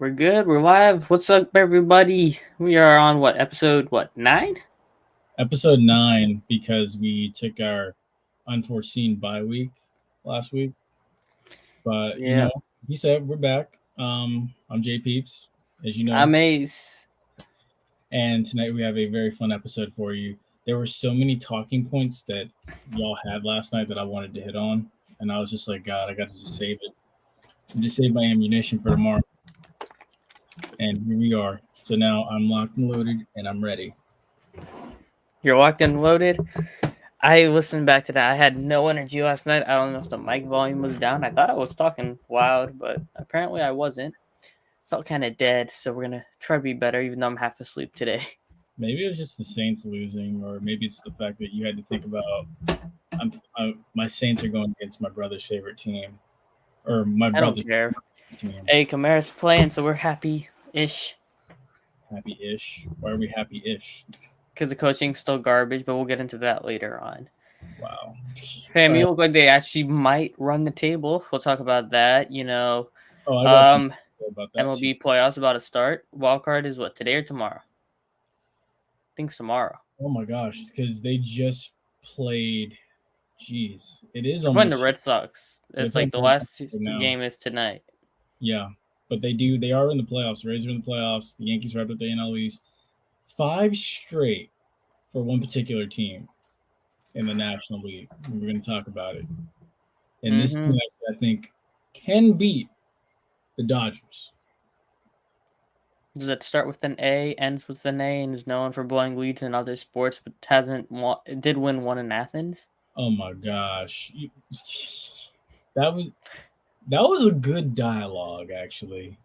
We're good. We're live. What's up, everybody? We are on episode 9? Episode 9, because we took our unforeseen bye week last week. But Yeah. he said we're back. I'm JPeeps, as you know. I'm Ace. And tonight we have a very fun episode for you. There were so many talking points that y'all had last night that I wanted to hit on, and I was just like, God, I got to just save it. Just save my ammunition for tomorrow. And here we are. So now I'm locked and loaded, and I'm ready. You're locked and loaded. I listened back to that. I had no energy last night. I don't know if the mic volume was down. I thought I was talking loud, but apparently I wasn't. Felt kind of dead, so we're going to try to be better, even though I'm half asleep today. Maybe it was just the Saints losing, or maybe it's the fact that you had to think about my Saints are going against my brother's favorite team, or my brother's favorite team. Hey, Kamara's playing, so we're happy-ish. Happy-ish? Why are we happy-ish? Because the coaching's still garbage, but we'll get into that later on. Wow. Fam, you look like they actually might run the table. We'll talk about that. I got something to say about that. Mlb Playoffs about to start. Wildcard is what, today or tomorrow? I think it's tomorrow. Oh my gosh, because they just played. Jeez, it is almost. When the Red Sox. It's like the last game is tonight. Yeah, but they are in the playoffs. Rays are in the playoffs. The Yankees wrapped up the NL East. 5 straight for one particular team in the National League. We're going to talk about it. And this team, I think, can beat the Dodgers. Does it start with an A, ends with an A, and is known for blowing leads in other sports, but did win one in Athens? Oh my gosh, that was a good dialogue, actually.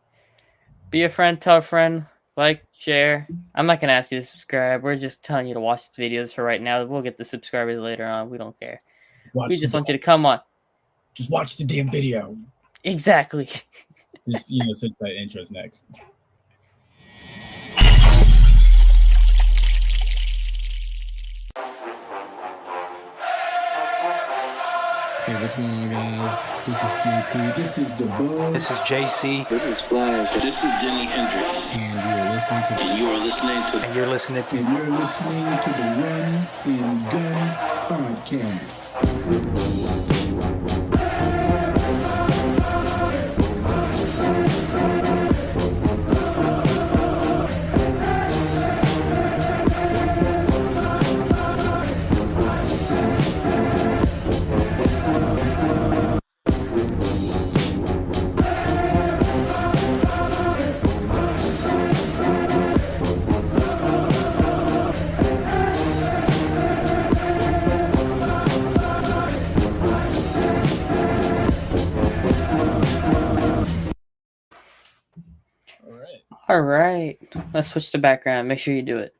Be a friend, tell a friend, like, share. I'm not gonna ask you to subscribe. We're just telling you to watch the videos for right now. We'll get the subscribers later on. We don't care. We just want you to come on. Just watch the damn video. Exactly. Just sit that intro's next. Hey, what's going on, guys? This is JP. This is the Bug. This is JC. This is Flash. This is Jimi Hendrix. And you're listening to the Run and Gun Podcast. All right. Let's switch to background. Make sure you do it.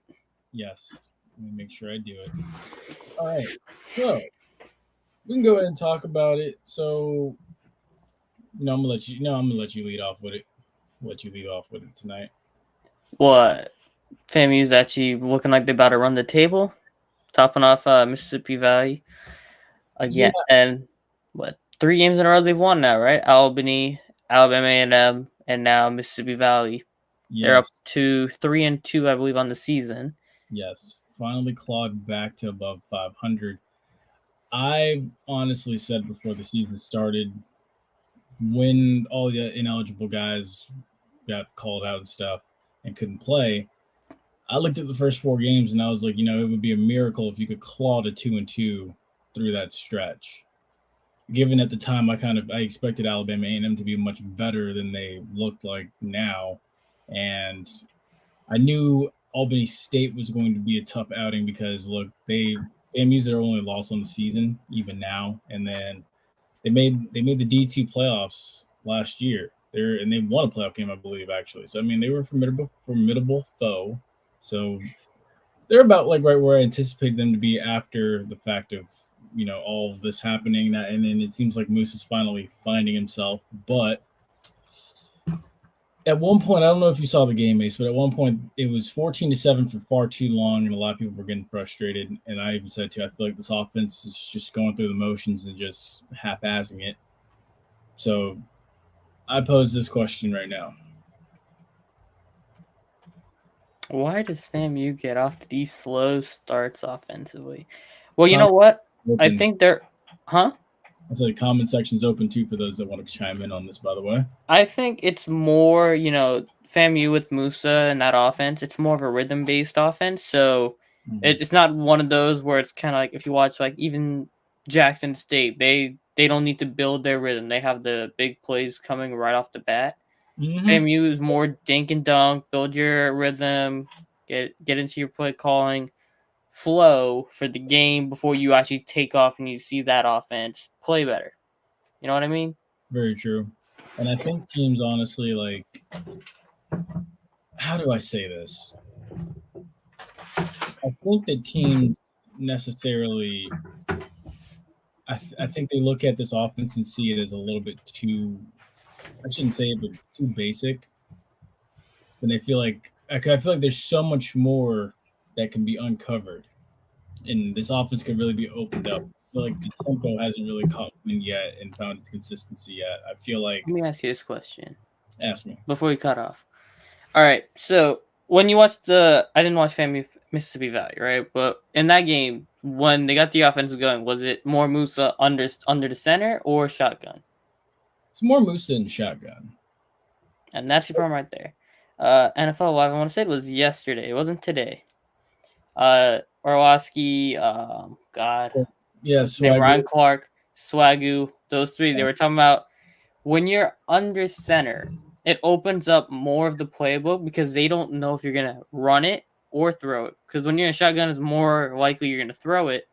Yes. Let me make sure I do it. All right. So we can go ahead and talk about it. So, I'm gonna let you lead off with it. Let you lead off with it tonight. What? FAMU's actually looking like they're about to run the table, topping off Mississippi Valley again. Yeah. And 3 games in a row they've won now, right? Albany, Alabama A&M, and now Mississippi Valley. Yes. They're up to 3-2, I believe, on the season. Yes, finally clawed back to above 500. I honestly said before the season started, when all the ineligible guys got called out and stuff and couldn't play, I looked at the first 4 games and I was like, it would be a miracle if you could claw to 2-2 through that stretch. Given at the time, I expected Alabama A&M to be much better than they looked like now. And I knew Albany State was going to be a tough outing because, look, AMU's their only loss on the season, even now. And then they made the D2 playoffs last year. And they won a playoff game, I believe, actually. So, they were a formidable foe. So they're about right where I anticipated them to be after the fact of, all of this happening. And then it seems like Moose is finally finding himself. But at one point, I don't know if you saw the game, Ace, but at one point it was 14-7 for far too long, and a lot of people were getting frustrated. And I even said, too, I feel like this offense is just going through the motions and just half-assing it. So I pose this question right now. Why does FAMU get off to these slow starts offensively? Well, you know what? I think they're, huh? I said the comment section's open too for those that want to chime in on this, by the way. I think it's more, FAMU with Musa and that offense. It's more of a rhythm-based offense. So it's not one of those where it's kind of like if you watch like even Jackson State, they don't need to build their rhythm. They have the big plays coming right off the bat. FAMU is more dink and dunk, build your rhythm, get into your play calling flow for the game before you actually take off and you see that offense play better. You know what I mean? Very true. And I think teams, honestly, like, how do I say this? I think that teams necessarily, I think they look at this offense and see it as a little bit too, I shouldn't say it, but too basic. And I feel like there's so much more that can be uncovered, and this offense could really be opened up. I feel like the tempo hasn't really caught wind yet and found its consistency yet. I feel like. Let me ask you this question. Ask me. Before we cut off. All right. So when you watched I didn't watch FAMU Mississippi Valley, right? But in that game, when they got the offense going, was it more Musa under the center or shotgun? It's more Musa than shotgun. And that's your problem right there. NFL Live, I want to say it was yesterday. It wasn't today. Orlowski, God. Yes. Ryan Clark, Swagu, those three. They were talking about when you're under center, it opens up more of the playbook because they don't know if you're going to run it or throw it. Because when you're in shotgun, it's more likely you're going to throw it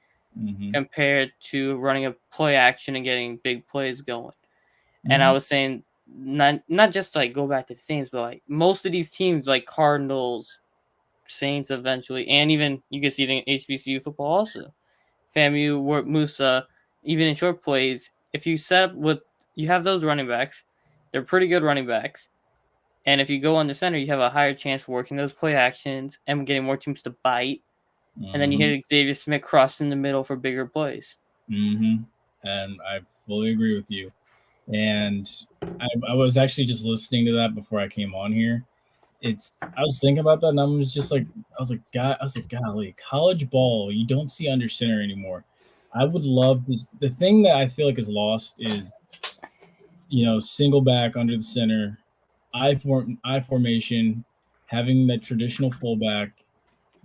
compared to running a play action and getting big plays going. And I was saying, not just like go back to the Saints, but like most of these teams, like Cardinals, Saints eventually, and even you can see it in HBCU football also. FAMU, Musa, even in short plays, if you set up you have those running backs, they're pretty good running backs. And if you go on the center, you have a higher chance of working those play actions and getting more teams to bite. And then you hit Xavier Smith cross in the middle for bigger plays. And I fully agree with you. And I was actually just listening to that before I came on here. I was thinking about that, and I was like, golly, college ball, you don't see under center anymore. I would love this. The thing that I feel like is lost is, single back under the center, I formation, having that traditional fullback,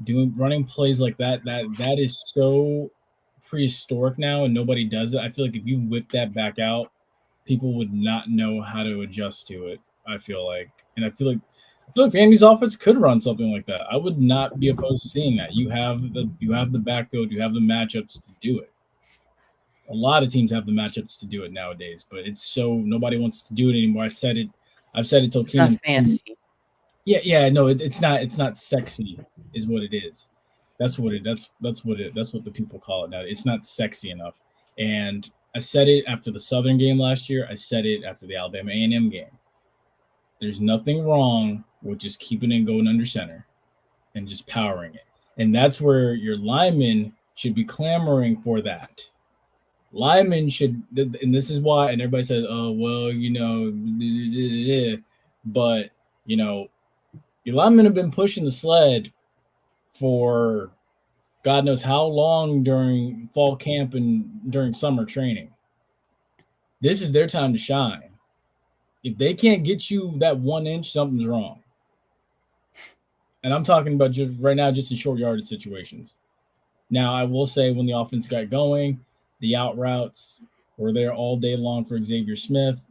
running plays like that. That is so prehistoric now, and nobody does it. I feel like if you whip that back out, people would not know how to adjust to it. I feel like FAMU's offense could run something like that. I would not be opposed to seeing that. You have the backfield, you have the matchups to do it. A lot of teams have the matchups to do it nowadays, but it's so nobody wants to do it anymore. I've said it till Keenan. Not fancy. Yeah, no, it's not sexy, is what it is. That's what the people call it now. It's not sexy enough. And I said it after the Southern game last year. I said it after the Alabama A&M game. There's nothing wrong with just keeping it going under center and just powering it. And that's where your linemen should be clamoring for that. Linemen should, and this is why, and everybody says, oh, well, but, your linemen have been pushing the sled for God knows how long during fall camp and during summer training. This is their time to shine. If they can't get you that 1 inch, something's wrong. And I'm talking about just right now, just in short yardage situations. Now, I will say when the offense got going, the out routes were there all day long for Xavier Smith.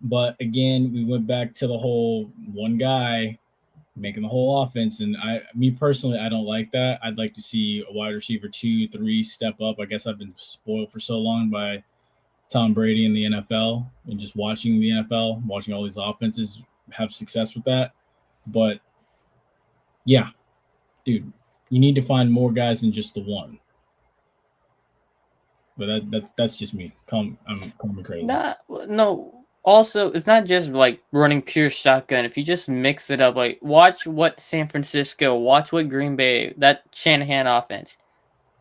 But again, we went back to the whole one guy making the whole offense. And me personally, I don't like that. I'd like to see a wide receiver 2, 3 step up. I guess I've been spoiled for so long by Tom Brady in the NFL and just watching the NFL, watching all these offenses have success with that. But yeah, dude, you need to find more guys than just the one. But that's just me. I'm crazy. No. Also, it's not just like running pure shotgun. If you just mix it up, like watch what San Francisco, watch what Green Bay, that Shanahan offense.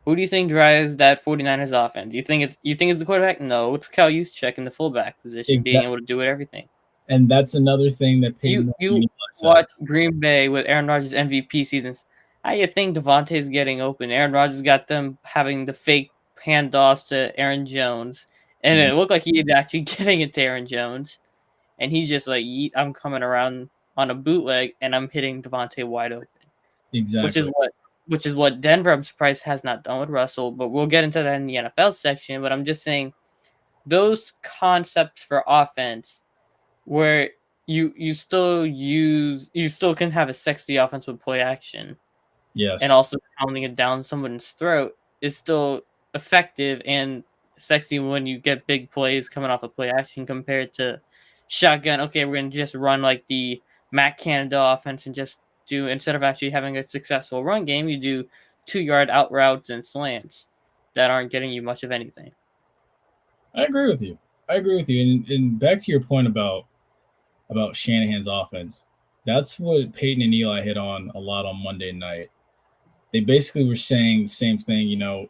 Who do you think drives that 49ers offense? You think it's the quarterback? No, it's Kyle Juszczyk in the fullback position, being able to do everything. And that's another thing that You watch Green Bay with Aaron Rodgers MVP seasons. How you think Devontae's getting open? Aaron Rodgers got them having the fake handoffs to Aaron Jones, and it looked like he's actually getting it to Aaron Jones, and he's just like, I'm coming around on a bootleg, and I'm hitting Devontae wide open. Exactly. Which is what Denver, I'm surprised, has not done with Russell, but we'll get into that in the NFL section. But I'm just saying, those concepts for offense where you still can have a sexy offense with play action. Yes. And also pounding it down someone's throat is still effective and sexy when you get big plays coming off of play action compared to shotgun. Okay, we're going to just run like the Matt Canada offense and just do, instead of actually having a successful run game, you do 2-yard out routes and slants that aren't getting you much of anything. I agree with you. And back to your point about Shanahan's offense, that's what Peyton and Eli hit on a lot on Monday night. They basically were saying the same thing. You know,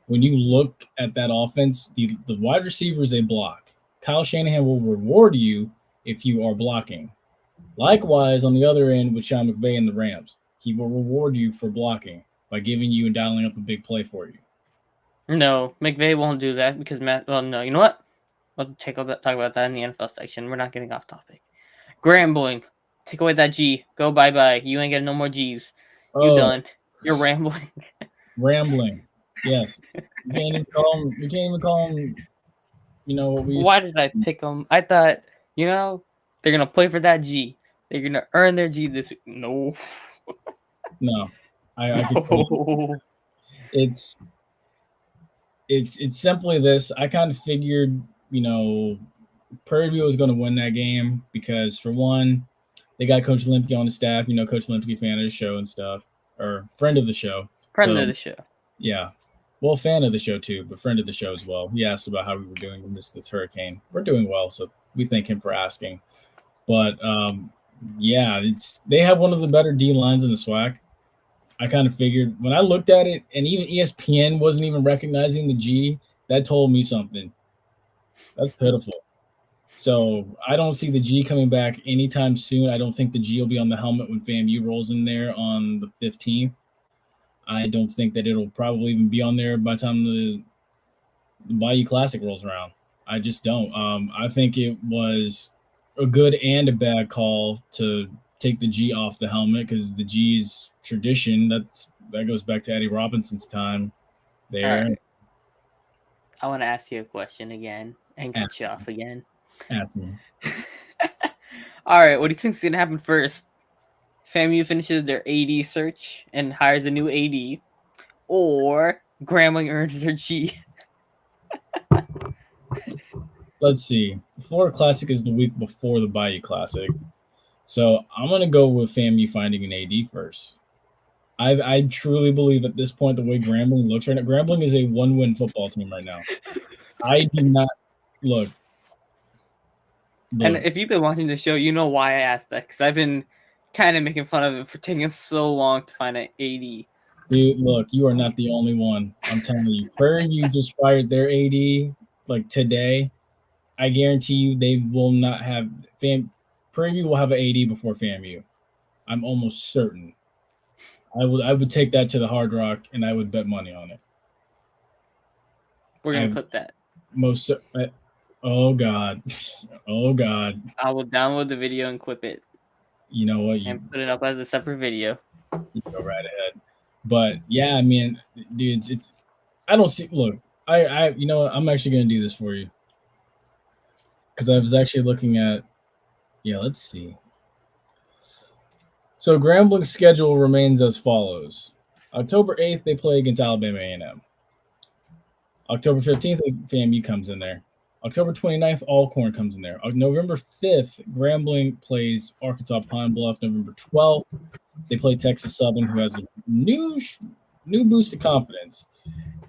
when you look at that offense, the wide receivers, they block. Kyle Shanahan will reward you if you are blocking. Likewise, on the other end with Sean McVay and the Rams, he will reward you for blocking by giving you and dialing up a big play for you. No, McVay won't do that because no, you know what? We'll talk about that in the NFL section. We're not getting off topic. Grambling. Take away that G. Go bye-bye. You ain't getting no more G's. You done. You're rambling. Rambling. Yes. We can't even call him, you know, what we used Why did I pick them? I thought, they're going to play for that G. They're going to earn their G this week. No. No. I could it's simply this. I kind of figured, Prairie View was going to win that game because, for one, they got Coach Limpke on the staff. Coach Limpke, fan of the show and stuff, or friend of the show. Friend of the show. Yeah. Well, fan of the show too, but friend of the show as well. He asked about how we were doing in this hurricane. We're doing well, so we thank him for asking. But, they have one of the better D lines in the SWAC. I kind of figured when I looked at it, and even ESPN wasn't even recognizing the G, that told me something. That's pitiful. So I don't see the G coming back anytime soon. I don't think the G will be on the helmet when FAMU rolls in there on the 15th. I don't think that it'll probably even be on there by the time the Bayou Classic rolls around. I just don't. I think it was a good and a bad call to take the G off the helmet because the G's tradition. That goes back to Eddie Robinson's time there. Right. I want to ask you a question again and cut you off again. Ask me. All right, what do you think is going to happen first? FAMU finishes their AD search and hires a new AD, or Grambling earns their G? Let's see. The Florida Classic is the week before the Bayou Classic. So I'm going to go with FAMU finding an AD first. I truly believe at this point, the way Grambling looks right now, Grambling is a one-win football team right now. I do not look. And if you've been watching the show, you know why I asked that, because I've been kind of making fun of it for taking so long to find an AD. Dude, look, you are not the only one. I'm telling you. Prairie View just fired their AD like today. I guarantee you they will not have Prairie View will have an AD before FAMU. I'm almost certain. I would take that to the Hard Rock and I would bet money on it. We're gonna clip that. Oh God. Oh God. I will download the video and clip it. You know what? And put it up as a separate video. You go right ahead. But yeah, I mean, dude, it's I don't see. Look, I you know what? I'm actually gonna do this for you because I was actually looking at. Yeah, let's see. So Grambling's schedule remains as follows: October 8th, they play against Alabama A&M. October 15th, FAMU comes in there. October 29th, Alcorn comes in there. November 5th, Grambling plays Arkansas Pine Bluff. November 12th, they play Texas Southern, who has a new boost of confidence.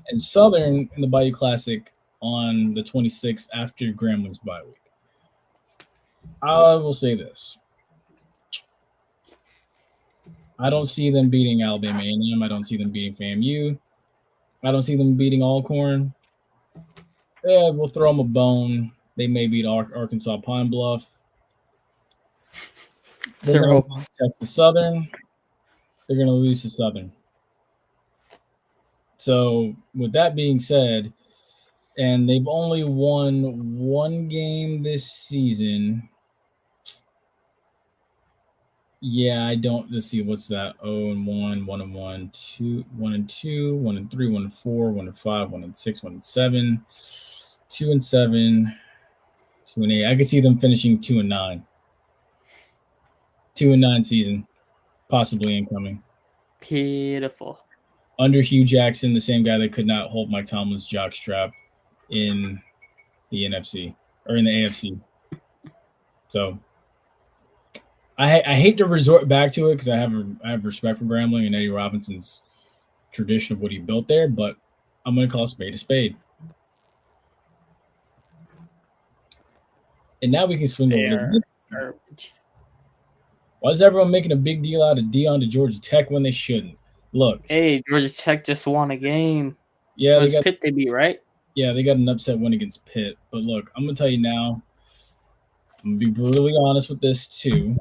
And Southern in the Bayou Classic on the 26th after Grambling's bye week. I will say this. I don't see them beating Alabama A&M. I don't see them beating FAMU. I don't see them beating Alcorn. Yeah, we'll throw them a bone. They may beat Arkansas Pine Bluff. They're going to lose to Texas Southern. They're going to lose to Southern. So, with that being said, and they've only won one game this season. Yeah, I don't. Let's see, what's that? 0-1, 1-1, 2, 1-2, 1-3, 1-4, 1-5, 1-6, 1-7, 2-7, 2-8. I could see them finishing 2-9. 2-9 season, possibly incoming. Pitiful. Under Hugh Jackson, the same guy that could not hold Mike Tomlin's jockstrap in the NFC or in the AFC. So I hate to resort back to it because I have respect for Grambling and Eddie Robinson's tradition of what he built there, but I'm going to call a spade a spade. And now we can swing over to garbage. Why is everyone making a big deal out of Deion to Georgia Tech when they shouldn't? Look. Hey, Georgia Tech just won a game. Yeah, it was Pitt they beat, right? Yeah, they got an upset win against Pitt. But look, I'm going to tell you now, I'm going to be brutally honest with this too.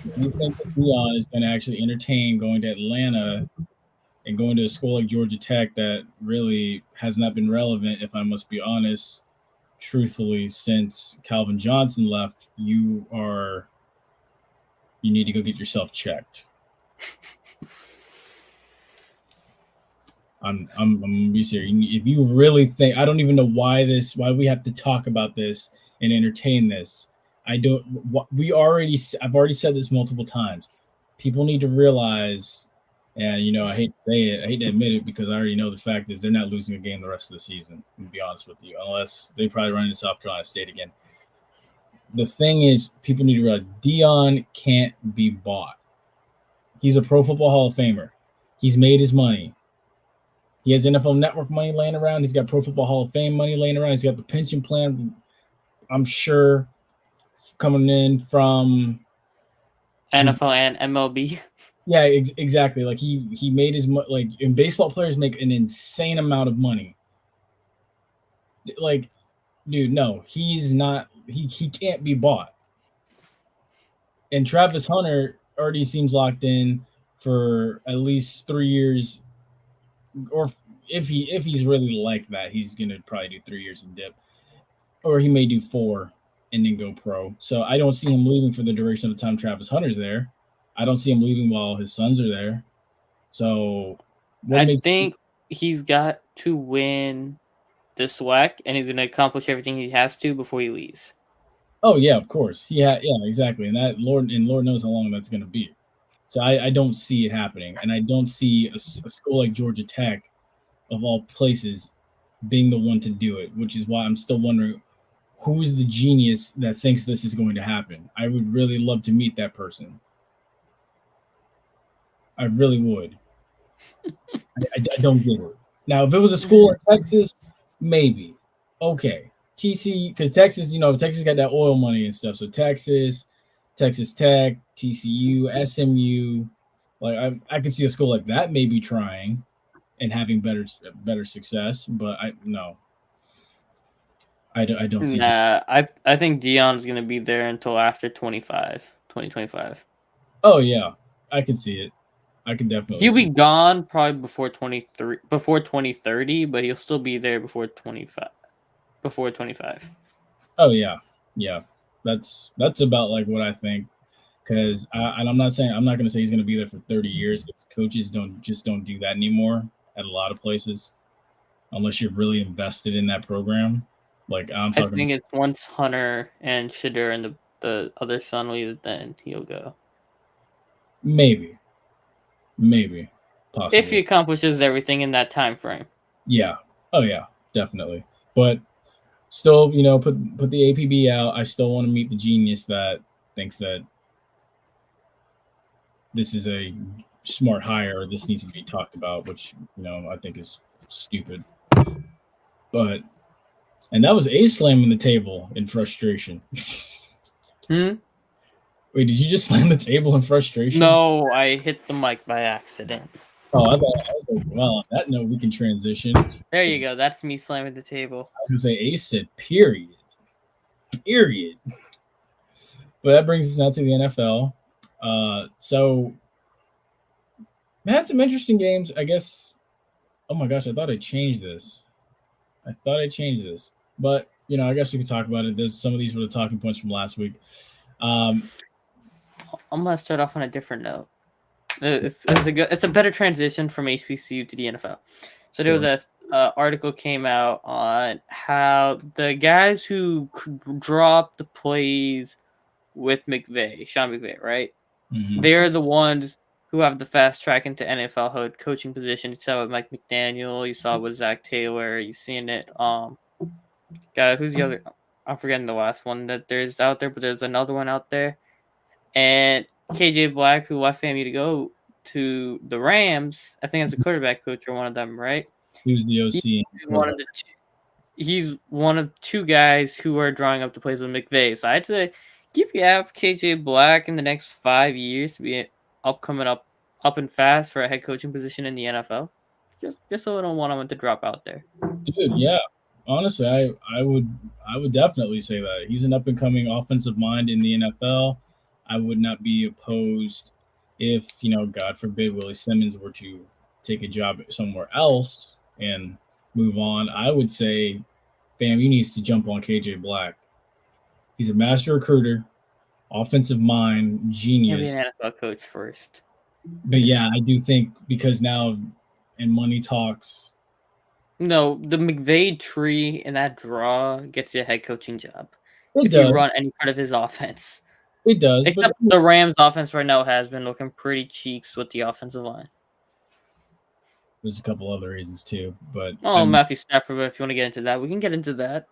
If you think that Deion is going to actually entertain going to Atlanta and going to a school like Georgia Tech that really has not been relevant, if I must be honest, truthfully, since Calvin Johnson left, you need to go get yourself checked. I'm gonna be serious. If you really think, I don't even know why we have to talk about this and entertain this. I've already said this multiple times. People need to realize, and I hate to say it, I hate to admit it because I already know the fact is they're not losing a game the rest of the season. To be honest with you, unless they probably run into South Carolina State again. The thing is, people need to realize Deion can't be bought. He's a Pro Football Hall of Famer. He's made his money. He has NFL Network money laying around. He's got Pro Football Hall of Fame money laying around. He's got the pension plan, I'm sure, coming in from NFL and MLB. Yeah, exactly. Like he made his money. And baseball players make an insane amount of money. Like, dude, no, he's not. He can't be bought. And Travis Hunter already seems locked in for at least 3 years. Or if he's really like that, he's gonna probably do 3 years and dip, or he may do 4 and then go pro. So I don't see him leaving for the duration of the time Travis Hunter's there. I don't see him leaving while his sons are there. So I think he's got to win the SWAC, and he's gonna accomplish everything he has to before he leaves. Oh yeah, of course. Yeah, exactly. And that Lord knows how long that's gonna be. So I don't see it happening. And I don't see a school like Georgia Tech, of all places, being the one to do it, which is why I'm still wondering who is the genius that thinks this is going to happen. I would really love to meet that person. I really would. I don't get it. Now, if it was a school in Texas, maybe. Okay. TC, because Texas, Texas got that oil money and stuff. So Texas Tech, TCU, SMU, like I could see a school like that maybe trying and having better success, but I don't see. I think Deion's gonna be there until after 2025. Oh yeah, I could see it. I could definitely. He'll be gone probably before 2030, but he'll still be there before 25. Oh yeah. That's about like what I think, because I'm not going to say he's going to be there for 30 years. Because coaches don't do that anymore at a lot of places, unless you're really invested in that program. Like I think it's once Hunter and Shadur and the other son leave, then he'll go. Maybe, possibly. If he accomplishes everything in that time frame. Yeah. Oh yeah, definitely. But still, put the APB out. I still want to meet the genius that thinks that this is a smart hire or this needs to be talked about, which, I think is stupid. And that was Ace slamming the table in frustration. Wait, did you just slam the table in frustration? No, I hit the mic by accident. Oh, I was like, well, on that note, we can transition. There you go. That's me slamming the table. I was going to say, Ace said, period. But that brings us now to the NFL. So we had some interesting games, I guess. Oh my gosh, I thought I changed this. But I guess we could talk about it. There's some of these were the talking points from last week. I'm gonna start off on a different note. It's a better transition from HBCU to the NFL. So there was a article came out on how the guys who dropped the plays with Sean McVay, right? Mm-hmm. They're the ones who have the fast track into NFL head coaching position. You saw it with Mike McDaniel. You saw it with Zach Taylor. You've seen it. Guy, who's the other? I'm forgetting the last one that there's out there, but there's another one out there. And KJ Black, who left FAMU to go to the Rams, I think as a quarterback coach or one of them, right? He was the OC. He's one of two guys who are drawing up the plays with McVay. So I'd say keep you have KJ Black in the next 5 years to be up and fast for a head coaching position in the NFL. Just a little one I want to drop out there. Dude, yeah. Honestly, I would definitely say that. He's an up and coming offensive mind in the NFL. I would not be opposed if, God forbid, Willie Simmons were to take a job somewhere else and move on. I would say, fam, he needs to jump on KJ Black. He's a master recruiter, offensive mind, genius. He'll be an NFL coach first. But yeah, I do think because now in money talks. No, the McVay tree and that draw gets you a head coaching job. If you run any part of his offense. It does. Except the Rams' offense right now has been looking pretty cheeks with the offensive line. There's a couple other reasons too, but Matthew Stafford. But if you want to get into that, we can get into that.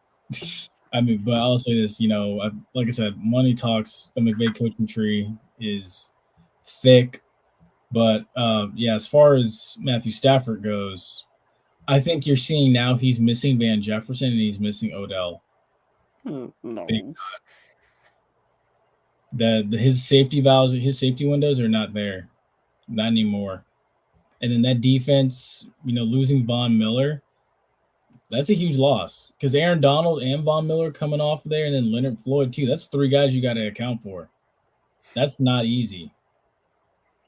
But I'll say this, like I said, money talks. The McVay coaching tree is thick, but as far as Matthew Stafford goes, I think you're seeing now he's missing Van Jefferson and he's missing Odell. No. His safety valves, his safety windows are not there, not anymore. And then that defense, losing Von Miller, that's a huge loss because Aaron Donald and Von Miller coming off there, and then Leonard Floyd too. That's three guys you got to account for. That's not easy.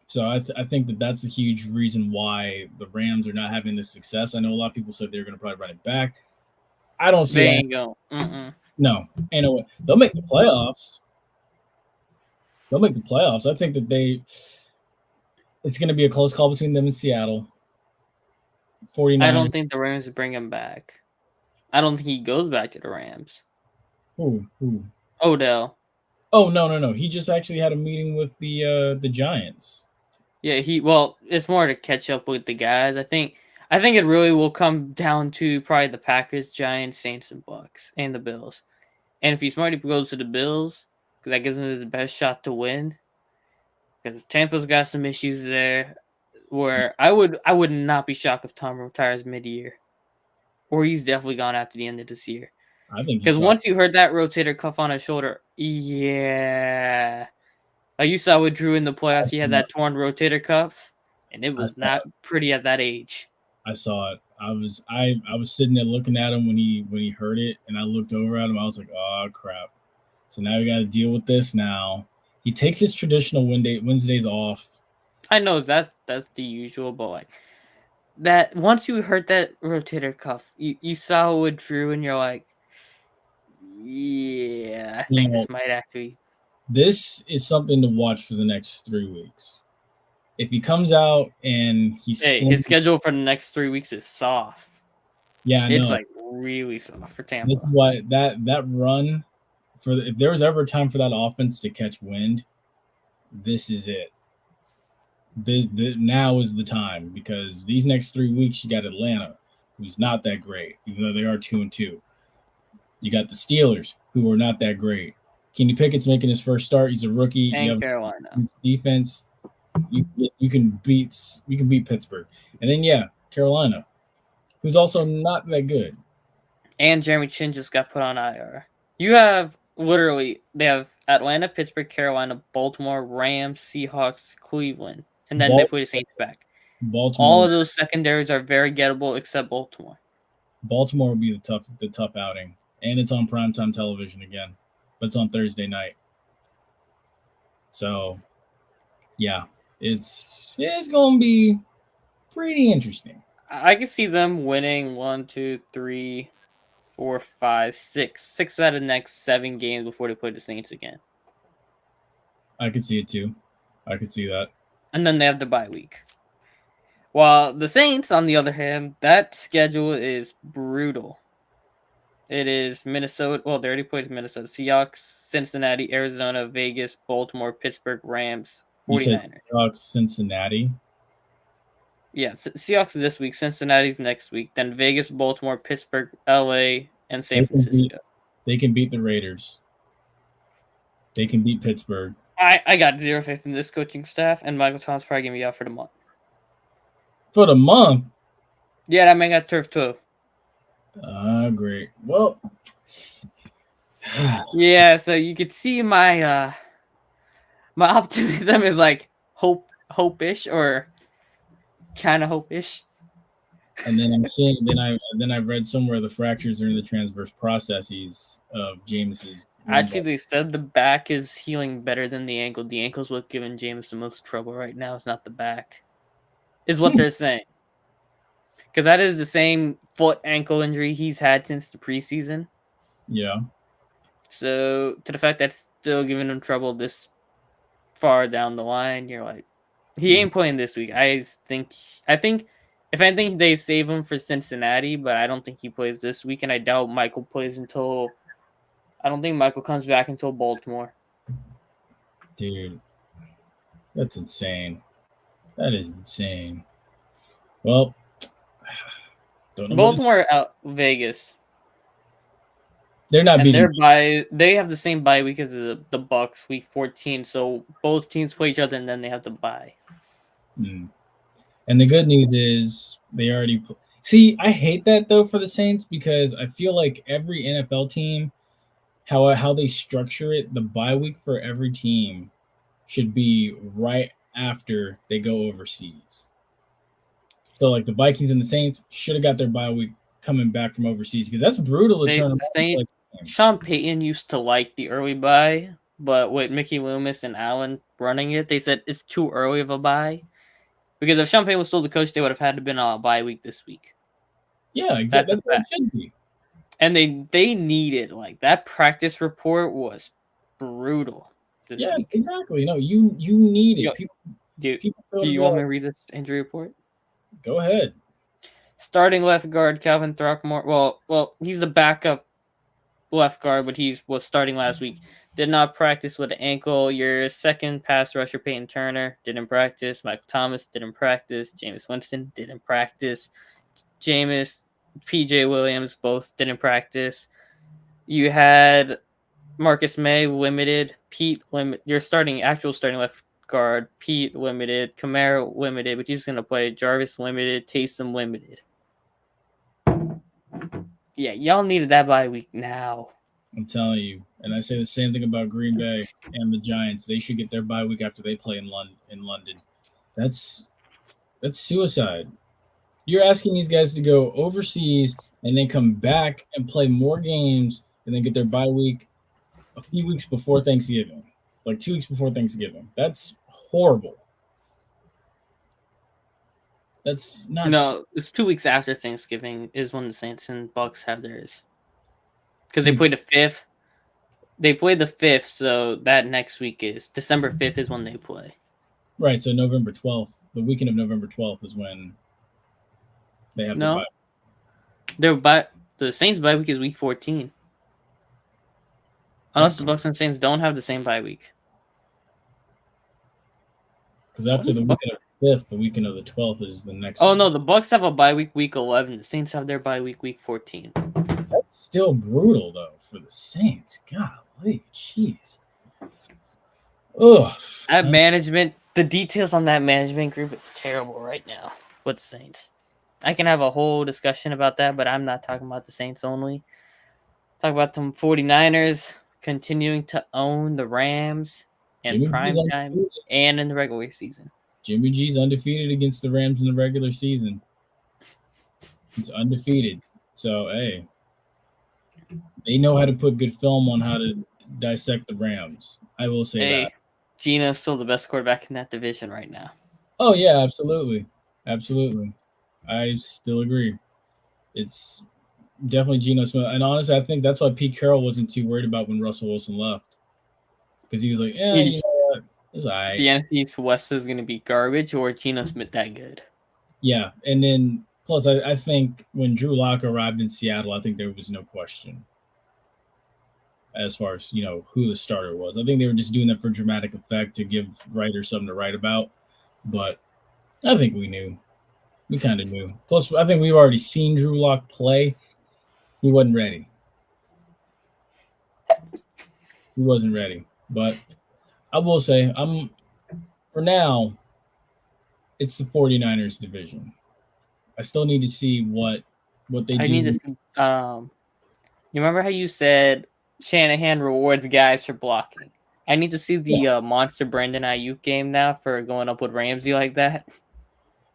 So I think that's a huge reason why the Rams are not having this success. I know a lot of people said they're going to probably run it back. I don't see they that. Ain't go. No, ain't no way. They'll make the playoffs. I think that it's going to be a close call between them and Seattle. 49. I don't think the Rams bring him back. I don't think he goes back to the Rams. Who? Odell. Oh, no. He just actually had a meeting with the Giants. Yeah, it's more to catch up with the guys. I think it really will come down to probably the Packers, Giants, Saints, and Bucks, and the Bills. And if he's smart, he goes to the Bills because that gives him his best shot to win. Because Tampa's got some issues there, where I would not be shocked if Tom retires mid-year, or he's definitely gone after the end of this year. I think because once you heard that rotator cuff on his shoulder, yeah. Like you saw with Drew in the playoffs, he had that torn rotator cuff, and it was not pretty at that age. I saw it. I was sitting there looking at him when he heard it, and I looked over at him. I was like, oh crap! So now we got to deal with this. Now he takes his traditional Wednesdays off. I know that's the usual, but like that once you heard that rotator cuff, you saw it with Drew, and you're like, yeah, I think this might actually. This is something to watch for the next 3 weeks. If he comes out and his schedule for the next 3 weeks is soft. Yeah, it's like really soft for Tampa. This is why that run if there was ever a time for that offense to catch wind, this is it. Now is the time because these next 3 weeks you got Atlanta, who's not that great, even though they are 2-2. You got the Steelers, who are not that great. Kenny Pickett's making his first start. He's a rookie. And you have Carolina defense. You can beat Pittsburgh, and then Carolina, who's also not that good. And Jeremy Chin just got put on IR. You have they have Atlanta, Pittsburgh, Carolina, Baltimore, Rams, Seahawks, Cleveland, and then they put the Saints back. Baltimore. All of those secondaries are very gettable except Baltimore. Baltimore will be the tough outing, and it's on primetime television again, but it's on Thursday night. So, yeah, it's going to be pretty interesting. I can see them winning 1, 2, 3, 4, 5, 6. 6 out of the next 7 games before they play the Saints again. I could see it too. I could see that. And then they have the bye week. While the Saints, on the other hand, that schedule is brutal. It is Minnesota. Well, they already played Minnesota. Seahawks, Cincinnati, Arizona, Vegas, Baltimore, Pittsburgh, Rams, 49ers. You said Seahawks, Cincinnati? Yeah, Seahawks this week, Cincinnati's next week, then Vegas, Baltimore, Pittsburgh, LA, and San Francisco. They can beat the Raiders. They can beat Pittsburgh. I got zero faith in this coaching staff, and Michael Thomas probably going to be out for the month. For the month? Yeah, that man got turf toe. Great. Well, yeah, so you could see my my optimism is like hope-ish or kind of hope-ish. And then I'm seeing then I read somewhere the fractures are in the transverse processes of Jameis's. Actually, they said the back is healing better than the ankle. The ankle's what's giving Jameis the most trouble right now. It's not the back, is what they're saying. Because that is the same foot ankle injury he's had since the preseason. Yeah. So to the fact that's still giving him trouble this far down the line, you're like, he ain't playing this week. I think if anything, they save him for Cincinnati, but I don't think he plays this week, and I doubt Michael plays until. I don't think Michael comes back until Baltimore. Dude, that's insane. That is insane. Well, don't know Baltimore out Vegas. They're not beating. They have the same bye week as the Bucs, week 14. So both teams play each other, and then they have the bye. And the good news is they already see. I hate that though for the Saints because I feel like every NFL team. How they structure it, the bye week for every team should be right after they go overseas. So, like the Vikings and the Saints should have got their bye week coming back from overseas because that's brutal to turn around. Sean Payton used to like the early bye, but with Mickey Loomis and Allen running it, they said it's too early of a bye. Because if Sean Payton was still the coach, they would have had to been on a bye week this week. Yeah, exactly. That's what it should be. And they needed, like, that practice report was brutal this week. Exactly. No, you need it. Do you want me to read this injury report? Go ahead. Starting left guard, Calvin Throckmorton. Well, he's the backup left guard, but he was starting last week. Did not practice with an ankle. Your second pass rusher, Peyton Turner, didn't practice. Michael Thomas didn't practice. Jameis Winston didn't practice. PJ Williams both didn't practice. You had Marcus May limited, Pete limit. Your starting left guard, Pete limited, Kamara limited, but he's gonna play. Jarvis limited, Taysom limited. Yeah, y'all needed that bye week now. I'm telling you, and I say the same thing about Green Bay and the Giants. They should get their bye week after they play in London. That's suicide. You're asking these guys to go overseas and then come back and play more games and then get their bye week a few weeks before Thanksgiving, like 2 weeks before Thanksgiving. That's horrible. That's nuts. No, it's 2 weeks after Thanksgiving is when the Saints and Bucs have theirs. Because they played the 5th. They played the 5th, so that next week is December 5th is when they play. Right, so November 12th, the weekend of November 12th is when they have the bye. The Saints bye week is week 14. Unless the Bucs and Saints don't have the same bye week. Because after the weekend of the 5th, the weekend of the 12th is the next. Oh, no, the Bucs have a bye week 11. The Saints have their bye week 14. That's still brutal, though, for the Saints. Golly, jeez. Ugh. That management, the details on that management group is terrible right now with the Saints. I can have a whole discussion about that, but I'm not talking about the Saints only. Talk about some 49ers continuing to own the Rams in prime time and in the regular season. Jimmy G's undefeated against the Rams in the regular season. He's undefeated. So, hey, they know how to put good film on how to dissect the Rams. I will say that. Gino's still the best quarterback in that division right now. Oh yeah, absolutely. I still agree. It's definitely Geno Smith, and honestly, I think that's why Pete Carroll wasn't too worried about when Russell Wilson left, because he was like, "Yeah, you know what, it's all right." The NFC East West is going to be garbage, or Geno Smith that good. Yeah, and then plus, I think when Drew Lock arrived in Seattle, I think there was no question as far as who the starter was. I think they were just doing that for dramatic effect to give writers something to write about, but I think we knew. We kind of knew. Plus, I think we've already seen Drew Lock play. He wasn't ready. But I will say, for now, it's the 49ers division. I still need to see what they do. I need to see, you remember how you said Shanahan rewards guys for blocking? I need to see the monster Brandon Ayuk game now for going up with Ramsey like that.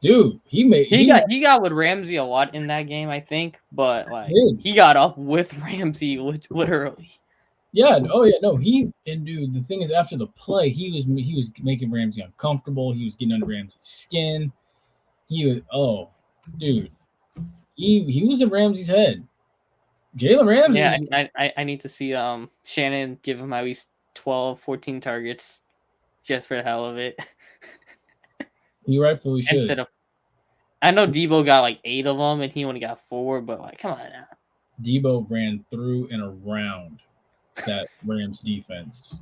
Dude, he got with Ramsey a lot in that game, I think, but he got up with Ramsey literally. Yeah. Oh yeah. No. Dude, the thing is, after the play, he was making Ramsey uncomfortable. He was getting under Ramsey's skin. He was in Ramsey's head. Jalen Ramsey. Yeah, I need to see Shannon give him at least 12, 14 targets just for the hell of it. He rightfully should. I know Debo got like 8 of them and he only got 4, but come on now. Debo ran through and around that Rams defense.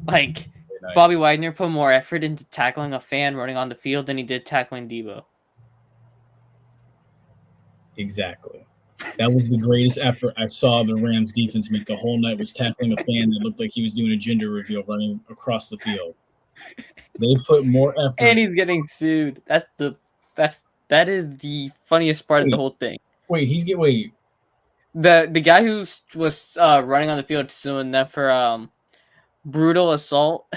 Bobby Wagner put more effort into tackling a fan running on the field than he did tackling Debo. Exactly. That was the greatest effort I saw the Rams defense make the whole night, was tackling a fan that looked like he was doing a gender reveal running across the field. They put more effort. And he's getting sued. That is the funniest part of the whole thing. Wait. The guy who was running on the field suing them for brutal assault.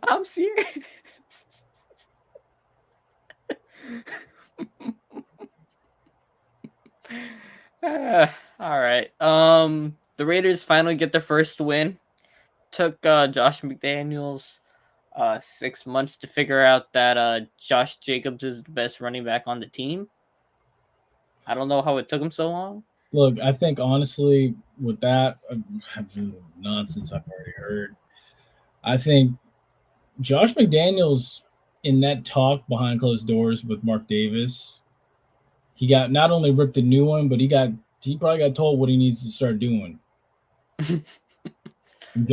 I'm serious. All right. The Raiders finally get their first win. Took Josh McDaniels 6 months to figure out that Josh Jacobs is the best running back on the team. I don't know how it took him so long. Look, I think honestly, with that nonsense I've already heard, I think Josh McDaniels, in that talk behind closed doors with Mark Davis, he got not only ripped a new one, but he probably got told what he needs to start doing.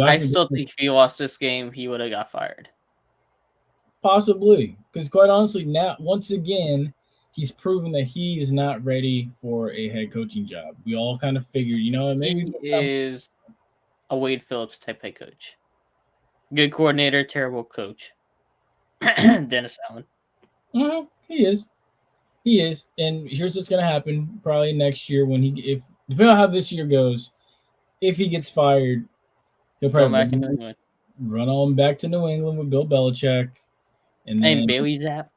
I still think if he lost this game, he would have got fired. Possibly, because quite honestly, now once again, he's proven that he is not ready for a head coaching job. We all kind of figured, maybe he is a Wade Phillips type head coach. Good coordinator, terrible coach. Dennis Allen. Mm-hmm. He is. And here's what's going to happen probably next year depending on how this year goes, if he gets fired, he'll probably run on back to New England with Bill Belichick. And Bailey Zapp.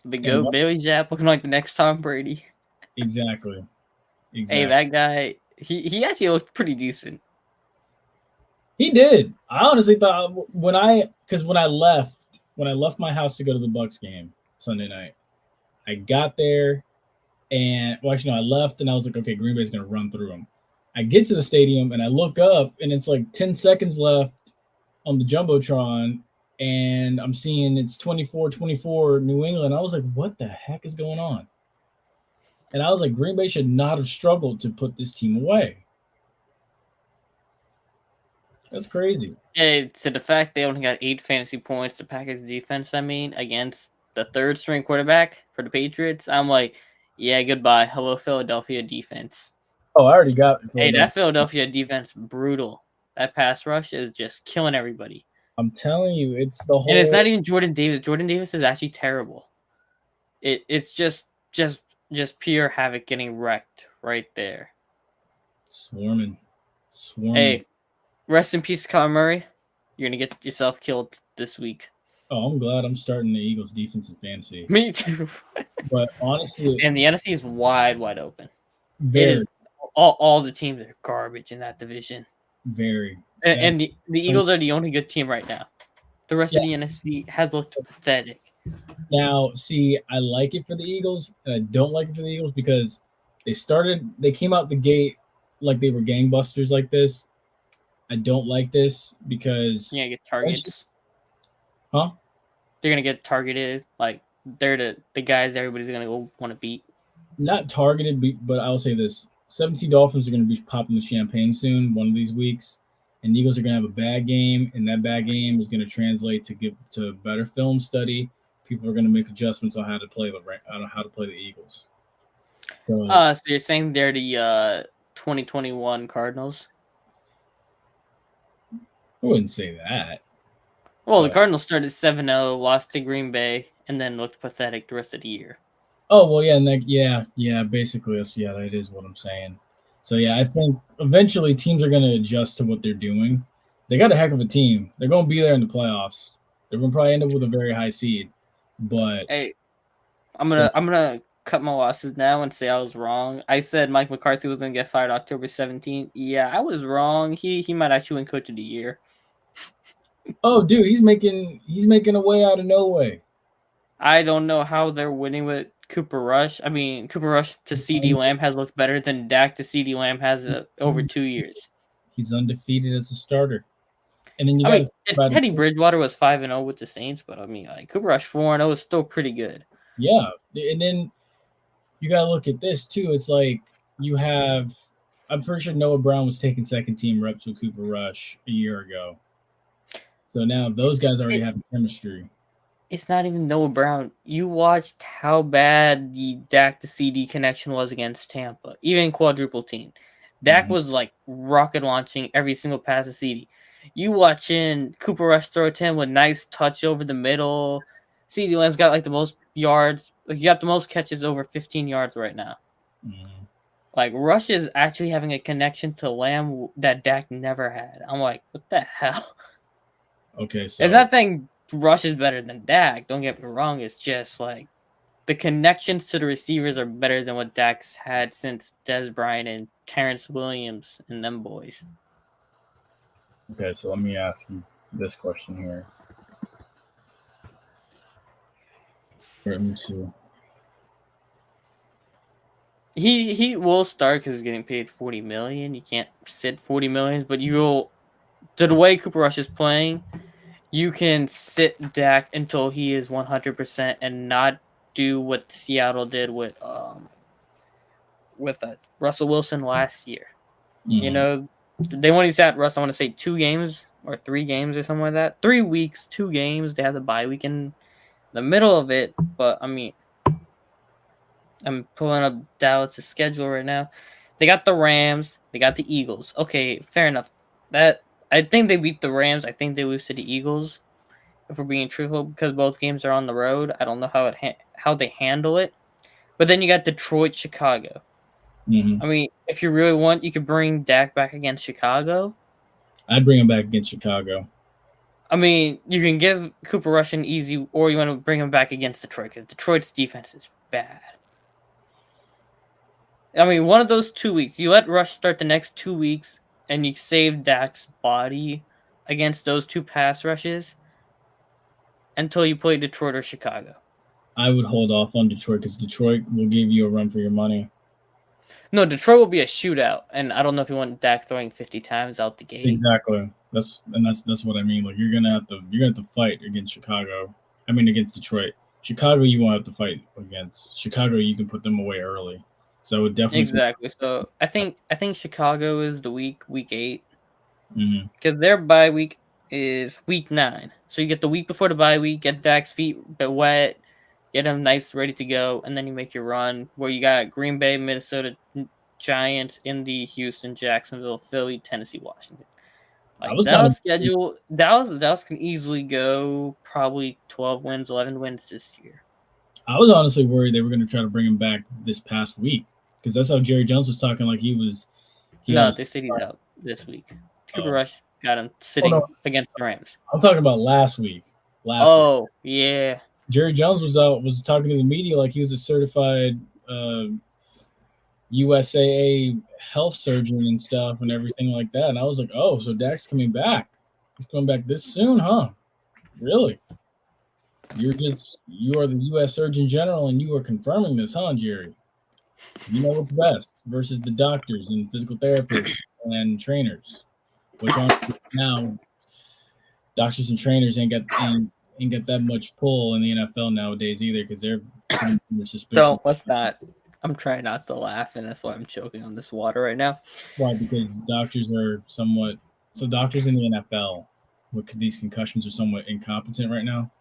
Bailey Zapp looking like the next Tom Brady. Exactly. Hey, that guy, he actually looked pretty decent. He did. I honestly thought when I left my house to go to the Bucs game Sunday night, I got there and I left and I was like, okay, Green Bay's going to run through them. I get to the stadium and I look up and it's like 10 seconds left on the Jumbotron and I'm seeing it's 24-24 New England. I was like, what the heck is going on? And I was like, Green Bay should not have struggled to put this team away. That's crazy. It's the fact they only got 8 fantasy points to Packers defense, against the third string quarterback for the Patriots. I'm like, yeah, goodbye. Hello, Philadelphia defense. Oh, I already got it. Hey, that Philadelphia defense, brutal. That pass rush is just killing everybody. I'm telling you, it's the whole... And it's not even Jordan Davis. Jordan Davis is actually terrible. It's just pure havoc getting wrecked right there. Swarming. Hey, rest in peace, Kyler Murray. You're going to get yourself killed this week. Oh, I'm glad I'm starting the Eagles defense in fantasy. Me too. But honestly... And the NFC is wide open. Very. all the teams are garbage in that division. Very. And the Eagles are the only good team right now. The rest of the NFC has looked pathetic. Now, see, I like it for the Eagles, and I don't like it for the Eagles because they came out the gate like they were gangbusters like this. I don't like this because You're gonna get targets. Huh? They're gonna get targeted. Like they're the guys everybody's gonna go want to beat. Not targeted, but I'll say this: 17 Dolphins are going to be popping the champagne soon, one of these weeks, and the Eagles are going to have a bad game, and that bad game is going to translate to better film study. People are going to make adjustments on how to play the Eagles. So you're saying they're the 2021 Cardinals? I wouldn't say that. Well, the Cardinals started 7-0, lost to Green Bay, and then looked pathetic the rest of the year. Oh well, yeah. Basically, that is what I'm saying. So yeah, I think eventually teams are going to adjust to what they're doing. They got a heck of a team. They're going to be there in the playoffs. They're going to probably end up with a very high seed. But hey, I'm gonna cut my losses now and say I was wrong. I said Mike McCarthy was gonna get fired October 17th. Yeah, I was wrong. He might actually win Coach of the Year. Oh, dude, he's making a way out of no way. I don't know how they're winning with Cooper Rush. I mean, Cooper Rush to CeeDee Lamb has looked better than Dak to CeeDee Lamb has over 2 years. He's undefeated as a starter. And then Teddy Bridgewater was 5-0 with the Saints, but I mean, like Cooper Rush 4-0 is still pretty good. Yeah, and then you gotta look at this too. It's like I'm pretty sure Noah Brown was taking second team reps with Cooper Rush a year ago. So now those guys already have chemistry. It's not even Noah Brown. You watched how bad the Dak to CD connection was against Tampa, even quadruple team. Dak was like rocket launching every single pass to CD. You watching Cooper Rush throw to him with nice touch over the middle. CD Lamb's got like the most yards. He got the most catches over 15 yards right now. Like Rush is actually having a connection to Lamb that Dak never had. I'm like, what the hell? Okay, so it's not saying Rush is better than Dak. Don't get me wrong. It's just like the connections to the receivers are better than what Dak's had since Dez Bryant and Terrence Williams and them boys. Okay, so let me ask you this question here. Let me see. He will start because he's getting paid $40 million. You can't sit $40 million, but the way Cooper Rush is playing, you can sit Dak until he is 100% and not do what Seattle did with Russell Wilson last year. You know, they only sat Russ, I want to say 2 games or 3 games or something like that. 3 weeks, 2 games. They had the bye week in the middle of it, but I mean, I'm pulling up Dallas' schedule right now. They got the Rams. They got the Eagles. Okay, fair enough. I think they beat the Rams. I think they lose to the Eagles, if we're being truthful, because both games are on the road. I don't know how they handle it. But then you got Detroit, Chicago. I mean, if you really want, you could bring Dak back against Chicago. I'd bring him back against Chicago. I mean, you can give Cooper Rush an easy, or you want to bring him back against Detroit, because Detroit's defense is bad. I mean, one of those 2 weeks, you let Rush start the next 2 weeks, and you save Dak's body against those 2 pass rushes until you play Detroit or Chicago. I would hold off on Detroit because Detroit will give you a run for your money. No, Detroit will be a shootout, and I don't know if you want Dak throwing 50 times out the gate. Exactly. That's what I mean. Like you're gonna have to fight against Chicago. I mean against Detroit. Chicago you won't have to fight against. Chicago you can put them away early. So I would definitely exactly. So I think Chicago is the week 8. Because their bye week is week 9. So you get the week before the bye week, get Dak's feet wet, get him nice, ready to go, and then you make your run where you got Green Bay, Minnesota, Giants, Indy, Houston, Jacksonville, Philly, Tennessee, Washington. Like Dallas schedule, Dallas can easily go probably 12 wins, 11 wins this year. I was honestly worried they were going to try to bring him back this past week because that's how Jerry Jones was talking. Like they said he's out this week. Cooper Rush got him sitting against the Rams. I'm talking about last week. Yeah. Jerry Jones was talking to the media like he was a certified USAA health surgeon and stuff and everything like that. And I was like, oh, so Dak's coming back. He's coming back this soon, huh? Really? You are the U.S. Surgeon General, and you are confirming this, huh, Jerry? You know what's best versus the doctors and physical therapists and trainers, which now doctors and trainers ain't got that much pull in the NFL nowadays either, because they're pretty under suspicion. Don't. What's that? I'm trying not to laugh, and that's why I'm choking on this water right now. Why? Because doctors are somewhat. So doctors in the NFL with these concussions are somewhat incompetent right now.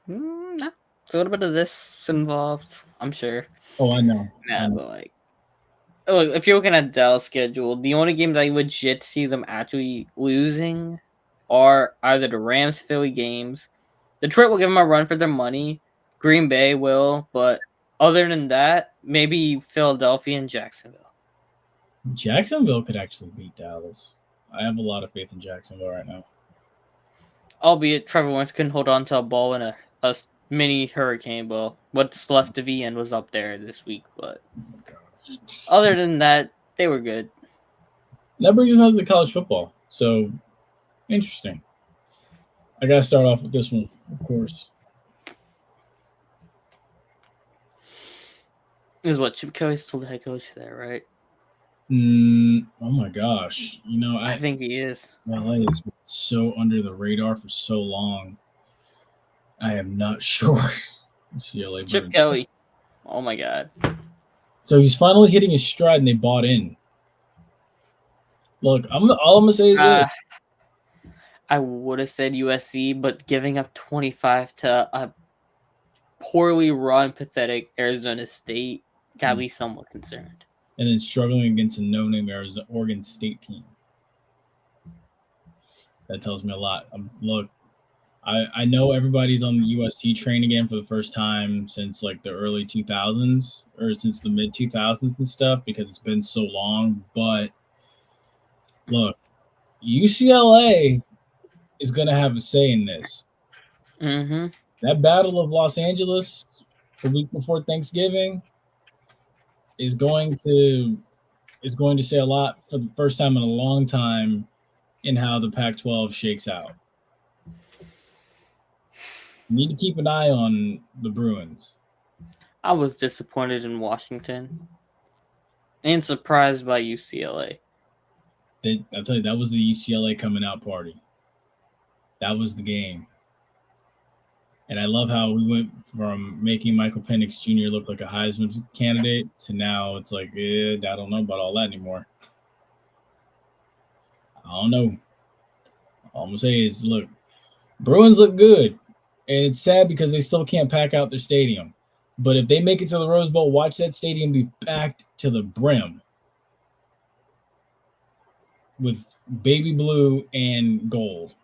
No. There's a little bit of this involved, I'm sure. Oh, I know. But like, look, if you're looking at Dallas' schedule, the only games I legit see them actually losing are either the Rams-Philly games. Detroit will give them a run for their money. Green Bay will, but other than that, maybe Philadelphia and Jacksonville. Jacksonville could actually beat Dallas. I have a lot of faith in Jacksonville right now. Albeit Trevor Lawrence couldn't hold on to a ball in a mini hurricane. Well, what's left of Ian was up there this week, but other than that, they were good. That brings us to college football. So, interesting. I got to start off with this one, of course. This is what Chip Kelly's still the head coach there, right? Oh my gosh. You know, I think he is. LA is so under the radar for so long. I am not sure. CLA Chip Kelly. Oh my God. So he's finally hitting his stride, and they bought in. Look, all I'm gonna say is this. I would have said USC, but giving up 25 to a poorly run, pathetic Arizona State got me somewhat concerned. And then struggling against a no-name Oregon State team. That tells me a lot. Look, I know everybody's on the USC train again for the first time since like the early 2000s or since the mid 2000s and stuff because it's been so long. But look, UCLA is going to have a say in this. Mm-hmm. That Battle of Los Angeles the week before Thanksgiving is going to say a lot for the first time in a long time in how the Pac-12 shakes out. You need to keep an eye on the Bruins. I was disappointed in Washington and surprised by UCLA. I'll tell you, that was the UCLA coming out party. That was the game. And I love how we went from making Michael Penix Jr. look like a Heisman candidate to now it's like, I don't know about all that anymore. I don't know. All I'm going to say is, look, Bruins look good. And it's sad because they still can't pack out their stadium. But if they make it to the Rose Bowl, watch that stadium be packed to the brim with baby blue and gold.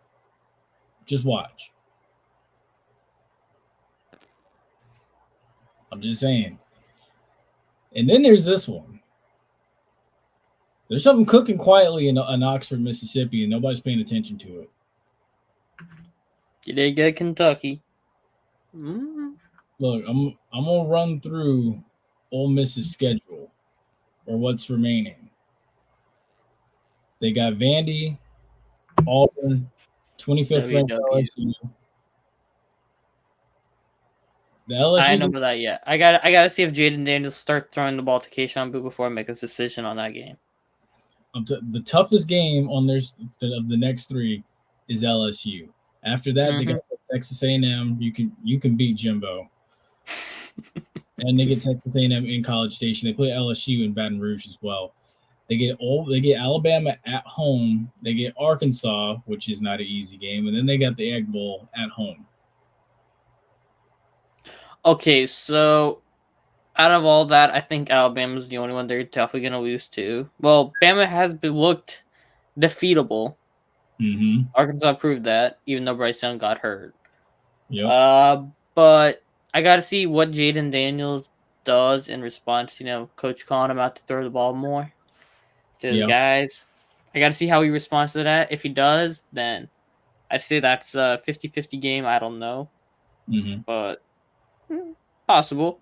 Just watch. I'm just saying. And then there's this one. There's something cooking quietly in Oxford, Mississippi, and nobody's paying attention to it. You did get Kentucky. Mm-hmm. Look, I'm gonna run through Ole Miss's schedule or what's remaining. They got Vandy, Auburn, 25th ranked LSU. The LSU. I know about that yet. I gotta see if Jaden Daniels starts throwing the ball to Keyshawn Boo before I make a decision on that game. The toughest game on of the next three is LSU. After that, they got Texas A&M. You can beat Jimbo, and they get Texas A&M in College Station. They play LSU in Baton Rouge as well. They get Alabama at home. They get Arkansas, which is not an easy game, and then they got the Egg Bowl at home. Okay, so out of all that, I think Alabama's the only one they're definitely going to lose to. Well, Bama has looked defeatable. Mm-hmm. Arkansas proved that, even though Bryce Young got hurt. Yep. But I got to see what Jaden Daniels does in response, Coach calling him out to throw the ball more to his guys. I got to see how he responds to that. If he does, then I'd say that's a 50-50 game. I don't know. Mm-hmm. But possible.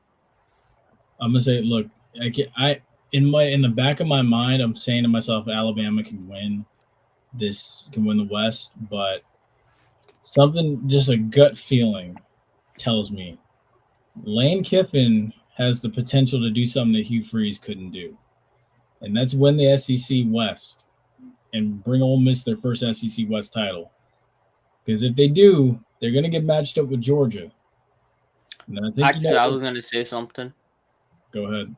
I'm going to say, look, In the back of my mind, I'm saying to myself, Alabama can win the West, but something, just a gut feeling, tells me Lane Kiffin has the potential to do something that Hugh Freeze couldn't do, and that's win the SEC West and bring Ole Miss their first SEC West title. Because if they do, they're going to get matched up with Georgia. And I think Actually, I was going to say something. Go ahead.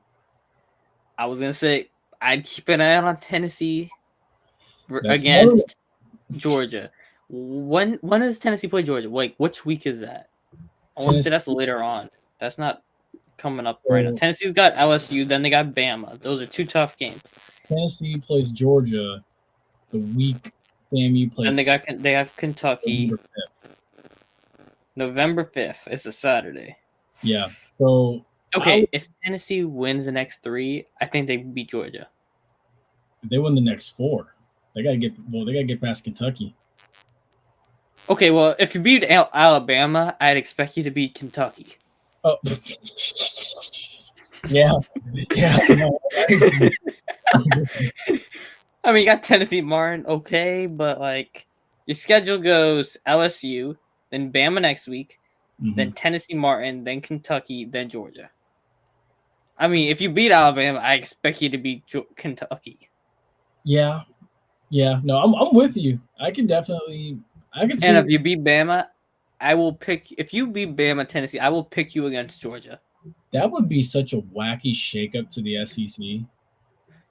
I was going to say I'd keep an eye on Tennessee against Georgia. When does Tennessee play Georgia? Like, which week is that? I want to say that's later on. That's not coming up right now. Tennessee's got LSU, then they got Bama. Those are two tough games. Tennessee plays Georgia the week FAMU plays. And they have Kentucky. November 5th. It's a Saturday. Yeah. So okay, if Tennessee wins the next 3, I think they beat Georgia. If they win the next 4, they gotta get past Kentucky. Okay, well, if you beat Alabama, I'd expect you to beat Kentucky. Oh, yeah. I mean, you got Tennessee Martin, okay, but like your schedule goes LSU, then Bama next week, then Tennessee Martin, then Kentucky, then Georgia. I mean, if you beat Alabama, I expect you to beat Kentucky. Yeah. No, I'm with you. I can see. And if you beat Bama, I will pick. If you beat Bama, Tennessee, I will pick you against Georgia. That would be such a wacky shakeup to the SEC.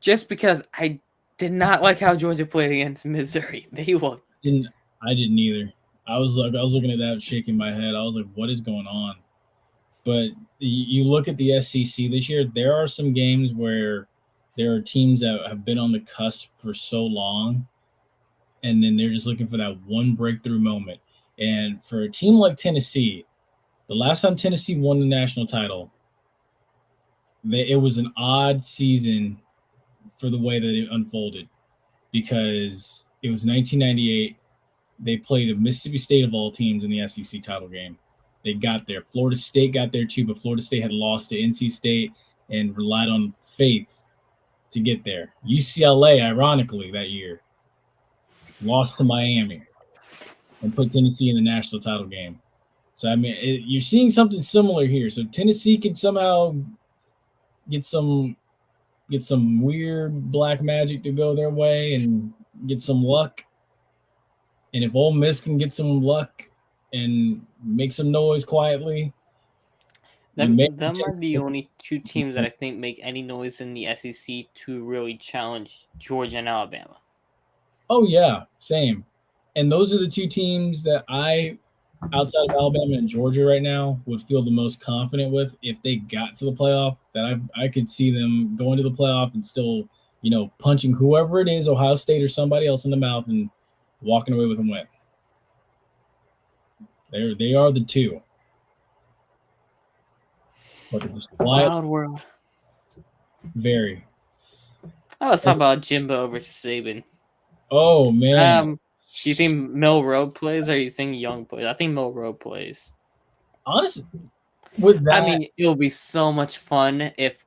Just because I did not like how Georgia played against Missouri. They looked. I didn't either. I was looking at that, shaking my head. I was like, "What is going on?" But you look at the SEC this year. There are some games where there are teams that have been on the cusp for so long, and then they're just looking for that one breakthrough moment. And for a team like Tennessee, the last time Tennessee won the national title, it was an odd season for the way that it unfolded, because it was 1998. They played a Mississippi State of all teams in the SEC title game. They got there. Florida State got there too, but Florida State had lost to NC State and relied on faith to get there. UCLA, ironically, that year lost to Miami and put Tennessee in the national title game. So, I mean, you're seeing something similar here. So Tennessee can somehow get some weird black magic to go their way and get some luck. And if Ole Miss can get some luck and make some noise quietly, them are the only two teams that I think make any noise in the SEC to really challenge Georgia and Alabama. Oh, yeah, same. And those are the two teams that I, outside of Alabama and Georgia right now, would feel the most confident with if they got to the playoff, that I could see them going to the playoff and still, punching whoever it is, Ohio State or somebody else, in the mouth and walking away with a win. They are the two. But it's wild world. Very. Let's talk about Jimbo versus Saban. Oh, man. Do you think Mill Road plays, or do you think Young plays? I think Mill Road plays. Honestly, with that, I mean, it'll be so much fun if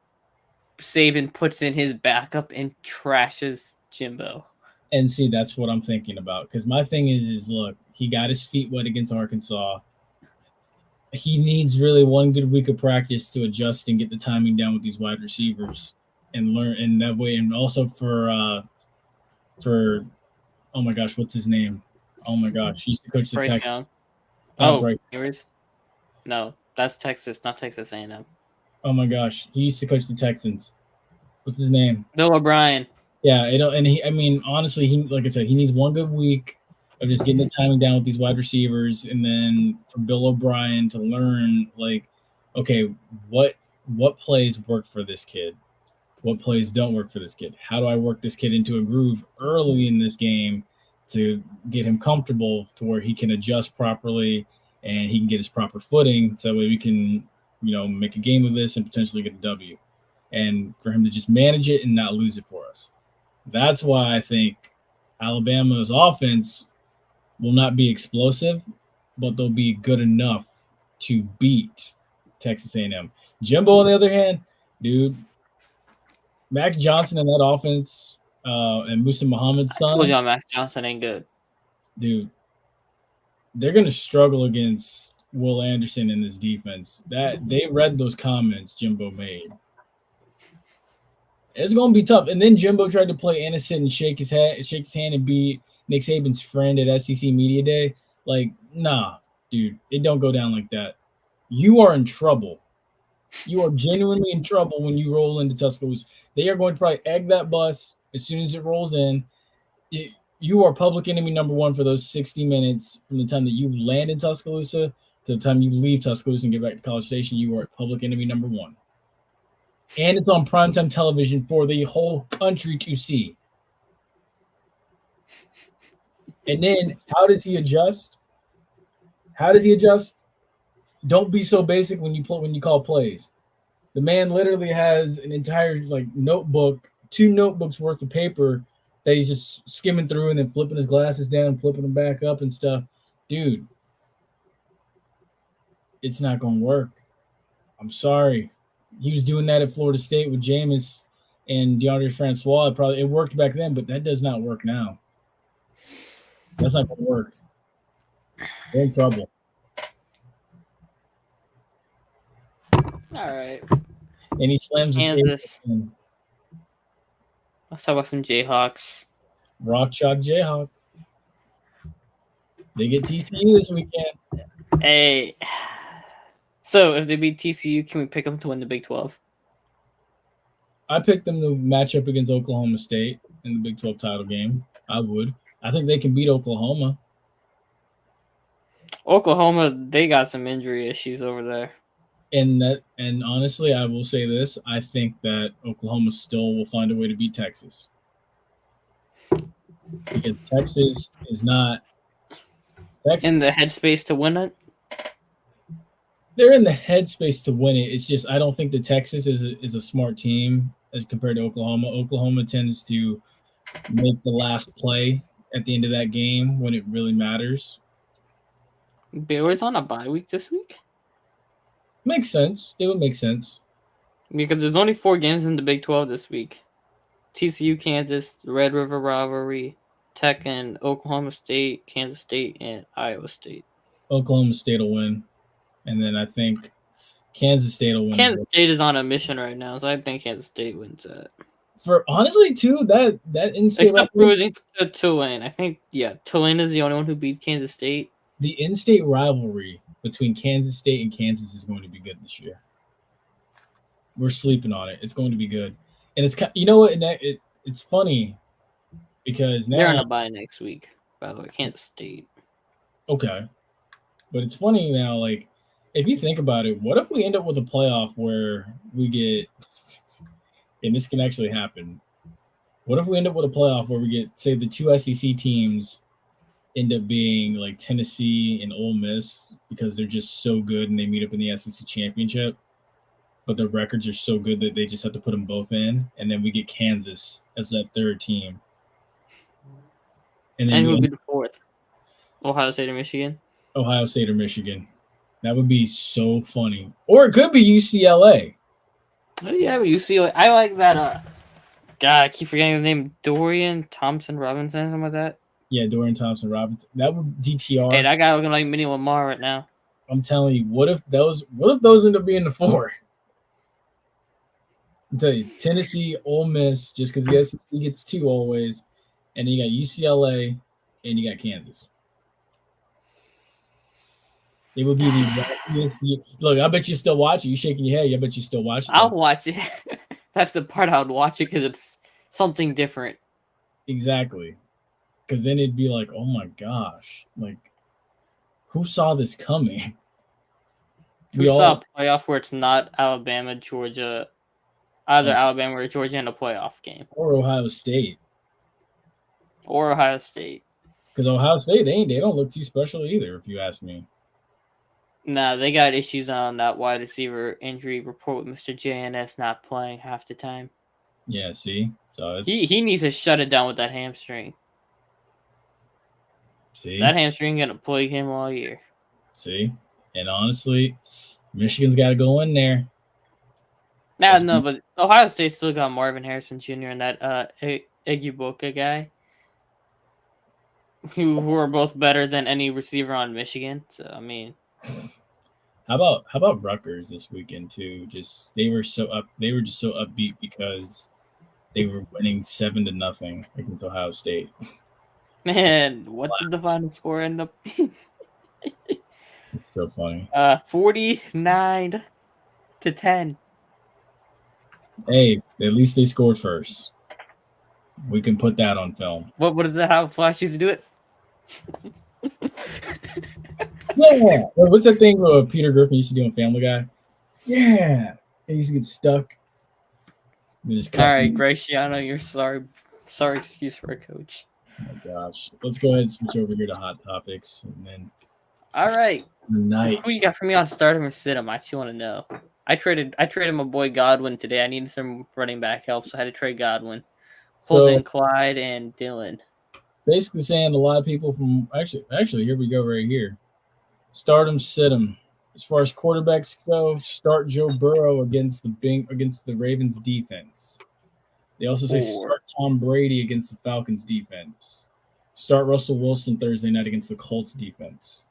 Saban puts in his backup and trashes Jimbo. And see, that's what I'm thinking about. Because my thing is look, he got his feet wet against Arkansas. He needs really one good week of practice to adjust and get the timing down with these wide receivers and learn in that way. And also for oh my gosh, what's his name? Oh my gosh, he used to coach the Texans. No, that's Texas, not Texas A&M. Oh my gosh, he used to coach the Texans. What's his name? Bill O'Brien. Yeah, honestly, like I said, he needs one good week of just getting the timing down with these wide receivers, and then for Bill O'Brien to learn, like, okay, what plays work for this kid? What plays don't work for this kid? How do I work this kid into a groove early in this game to get him comfortable to where he can adjust properly and he can get his proper footing, so that way we can, make a game of this and potentially get a W. And for him to just manage it and not lose it for us. That's why I think Alabama's offense will not be explosive, but they'll be good enough to beat Texas A&M. Jimbo, on the other hand, dude, Max Johnson in that offense and Musa Muhammad's I told son, y'all Max Johnson ain't good. dude, they're going to struggle against Will Anderson in this defense. That they read those comments Jimbo made. It's going to be tough. And then Jimbo tried to play innocent and shake his hand and be Nick Saban's friend at SEC Media Day. Like, nah, dude, it don't go down like that. You are in trouble. You are genuinely in trouble when you roll into Tuscaloosa. They are going to probably egg that bus as soon as it rolls in. You are public enemy number one for those 60 minutes from the time that you land in Tuscaloosa to the time you leave Tuscaloosa and get back to College Station. You are public enemy number one. And it's on primetime television for the whole country to see. And then how does he adjust? Don't be so basic when you call plays. The man literally has an entire notebook, 2 notebooks worth of paper that he's just skimming through and then flipping his glasses down, flipping them back up and stuff. Dude, it's not going to work. I'm sorry. He was doing that at Florida State with Jameis and DeAndre Francois. It worked back then, but that does not work now. That's not going to work. They're in trouble. All right. And he slams Kansas. the table. Let's talk about some Jayhawks. Rock Chalk Jayhawk. They get TCU this weekend. Hey. So if they beat TCU, can we pick them to win the Big 12? I picked them to match up against Oklahoma State in the Big 12 title game. I would. I think they can beat Oklahoma. Oklahoma, they got some injury issues over there. And honestly, I will say this. I think that Oklahoma still will find a way to beat Texas. Because Texas is not in the headspace to win it. They're in the headspace to win it. It's just I don't think that Texas is a smart team as compared to Oklahoma. Oklahoma tends to make the last play at the end of that game when it really matters. Baylor's on a bye week this week? Makes sense. It would make sense. Because there's only 4 games in the Big 12 this week. TCU, Kansas, Red River Rivalry, Tech and Oklahoma State, Kansas State, and Iowa State. Oklahoma State will win. And then I think Kansas State will win. Kansas State is on a mission right now, so I think Kansas State wins that. For honestly, too, that in-state except losing to Tulane. I think, Tulane is the only one who beat Kansas State. The in-state rivalry between Kansas State and Kansas is going to be good this year. We're sleeping on it. It's going to be good. And it's it's funny because now they're on a bye next week, by the way, Kansas State. Okay. But it's funny now, like, if you think about it, what if we end up with a playoff where we get, and this can actually happen, what if we end up with a playoff where we get, say, the 2 SEC teams end up being like Tennessee and Ole Miss because they're just so good and they meet up in the SEC championship, but the records are so good that they just have to put them both in, and then we get Kansas as that 3rd team. And who would be the 4th? Ohio State or Michigan? Ohio State or Michigan. That would be so funny. Or it could be UCLA. Oh, yeah, but UCLA. I like that. God, I keep forgetting the name. Dorian Thompson Robinson, something like that. Yeah, Dorian Thompson Robinson. That would DTR. Hey, that guy looking like Mini Lamar right now. I'm telling you, what if those end up being the 4? I'll tell you, Tennessee, Ole Miss, just because the SEC gets 2 always, and then you got UCLA and you got Kansas. It would be the look. I bet you still watch it. You shaking your head. I bet you still watch it. I'll watch it. That's the part I would watch it because it's something different. Exactly. Because then it'd be like, oh my gosh, like, who saw this coming? Who saw a playoff where it's not Alabama, Georgia, either Alabama or Georgia in a playoff game, or Ohio State, Because Ohio State, they don't look too special either, if you ask me. Nah, they got issues on that wide receiver injury report with Mr. JNS not playing half the time. Yeah, see? So he needs to shut it down with that hamstring. See? That hamstring going to plague him all year. See? And honestly, Michigan's got to go in there. No, but Ohio State still got Marvin Harrison Jr. and that Eguboka guy, who are both better than any receiver on Michigan. So I mean, how about Rutgers this weekend too? They were just so upbeat because they were winning 7-0 against Ohio State. man, what did the final score end up? It's so funny. 49-10. Hey, at least they scored first. We can put that on film. What is that? How Flash used to do it? Yeah. What's that thing Peter Griffin used to do on Family Guy? Yeah. He used to get stuck. All right, Graciano, you're sorry excuse for a coach. Oh my gosh. Let's go ahead and switch over here to hot topics. And then all right. Tonight. Who you got for me on start him or sit him? I actually want to know. I traded my boy Godwin today. I needed some running back help, so I had to trade Godwin. Holden, Clyde, and Dylan. Basically saying a lot of people from actually here we go right here. Start him, sit him. As far as quarterbacks go, start Joe Burrow against the Ravens defense. They also say start Tom Brady against the Falcons defense. Start Russell Wilson Thursday night against the Colts defense.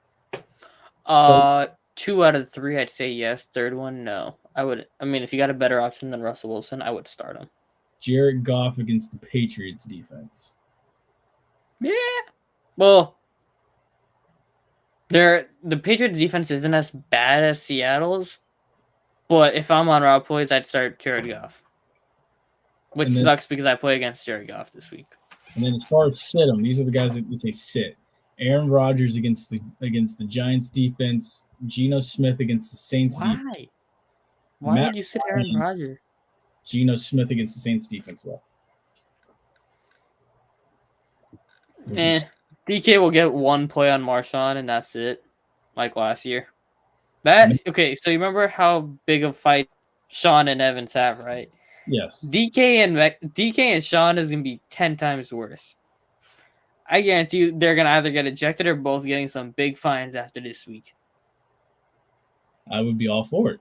2 out of 3, I'd say yes. Third one, no. If you got a better option than Russell Wilson, I would start him. Jared Goff against the Patriots defense. Yeah. Well, the Patriots defense isn't as bad as Seattle's, but if I'm on route plays, I'd start Jared Goff. Which sucks because I play against Jared Goff this week. And then as far as sit them, these are the guys that we say sit. Aaron Rodgers against the Giants defense. Geno Smith against the Saints defense. Why would you sit Aaron Rodgers? Geno Smith against the Saints defense, though. DK will get one play on Marshawn, and that's it, like last year. Okay, so you remember how big of a fight Sean and Evans have, right? Yes. DK and Sean is going to be 10 times worse. I guarantee you they're going to either get ejected or both getting some big fines after this week. I would be all for it.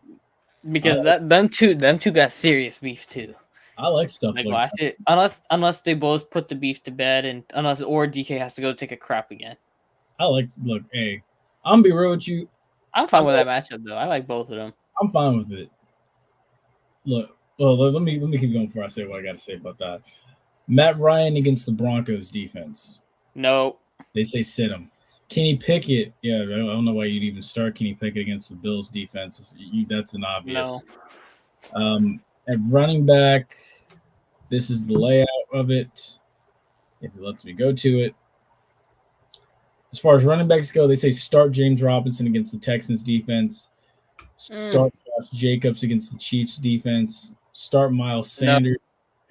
Because them two got serious beef too. I like stuff like last year. Unless they both put the beef to bed, or DK has to go take a crap again. Look, hey, I'm gonna be real with you. I'm fine with that matchup though. I like both of them. I'm fine with it. Look, well, let me keep going before I say what I got to say about that. Matt Ryan against the Broncos defense. No. They say sit him. Kenny Pickett. Yeah, I don't know why you'd even start Kenny Pickett against the Bills defense. That's an obvious. No. At running back, this is the layout of it. If it lets me go to it. As far as running backs go, they say start James Robinson against the Texans defense. Start Josh Jacobs against the Chiefs defense. Start Miles Sanders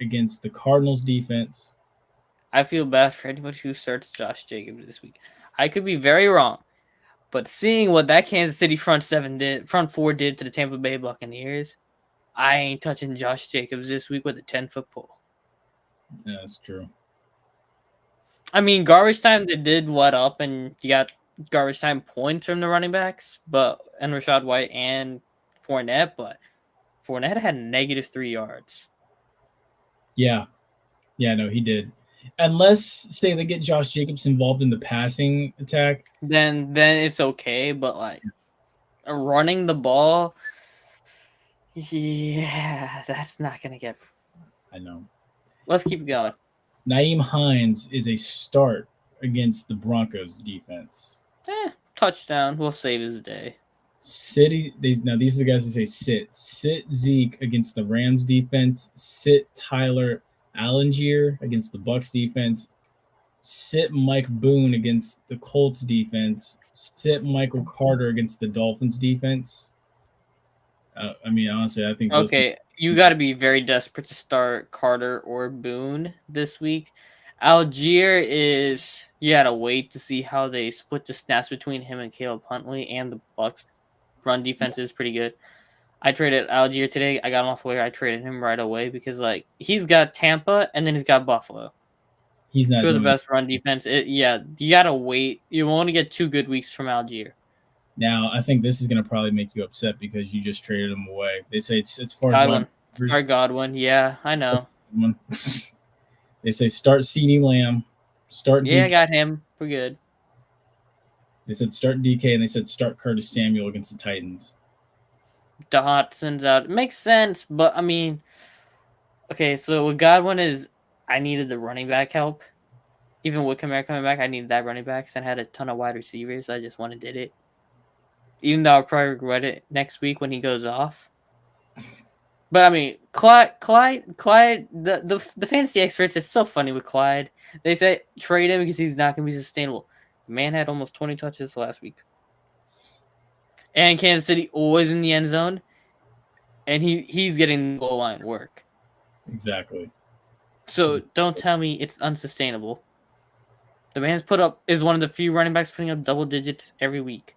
against the Cardinals defense. I feel bad for anybody who starts Josh Jacobs this week. I could be very wrong, but seeing what that Kansas City front four did to the Tampa Bay Buccaneers, I ain't touching Josh Jacobs this week with a 10-foot pole. Yeah, that's true. I mean, garbage time, they did what up, and you got garbage time points from the running backs, and Rachaad White and Fournette, but Fournette had -3 yards. Yeah. Yeah, no, he did. Unless, say, they get Josh Jacobs involved in the passing attack. Then it's okay, but, like, running the ball, yeah, that's not going to get... I know. Let's keep going. Nyheim Hines is a start against the Broncos defense. Touchdown. We'll save his day. These are the guys that say sit. Sit Zeke against the Rams defense. Sit Tyler Algier against the Bucs defense. Sit Mike Boone against the Colts defense. Sit Michael Carter against the Dolphins defense. Honestly, I think. Okay, you got to be very desperate to start Carter or Boone this week. Algier is, you got to wait to see how they split the snaps between him and Caleb Huntley, and the Bucs run defense is pretty good. I traded Algier today. I got him off the waiver. I traded him right away because, like, he's got Tampa and then he's got Buffalo. He's not two of the best run defense. You got to wait. You only get 2 good weeks from Algier. Now, I think this is going to probably make you upset because you just traded him away. They say it's far as Start Godwin. Yeah, I know. They say start CeeDee Lamb, start Yeah, DK. I got him. We're good. They said start DK, and they said start Curtis Samuel against the Titans. Dotson's out. It makes sense, but I mean, okay, so with Godwin is I needed the running back help. Even with Kamara coming back, I needed that running back because I had a ton of wide receivers. I just went and did it. Even though I'll probably regret it next week when he goes off. But I mean, Clyde, the fantasy experts, it's so funny with Clyde. They say trade him because he's not going to be sustainable. The man had almost 20 touches last week. And Kansas City always in the end zone. And he's getting goal line work. Exactly. So don't tell me it's unsustainable. The man's is one of the few running backs putting up double digits every week.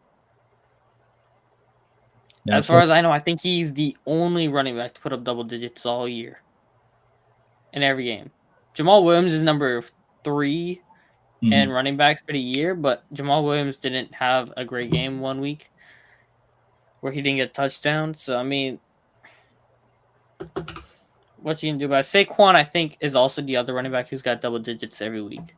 As far as I know, I think he's the only running back to put up double digits all year. In every game. Jamal Williams is number 3 and running backs for the year, but Jamal Williams didn't have a great game one week where he didn't get a touchdown. So, I mean, what you can do about it? Saquon, I think, is also the other running back who's got double digits every week.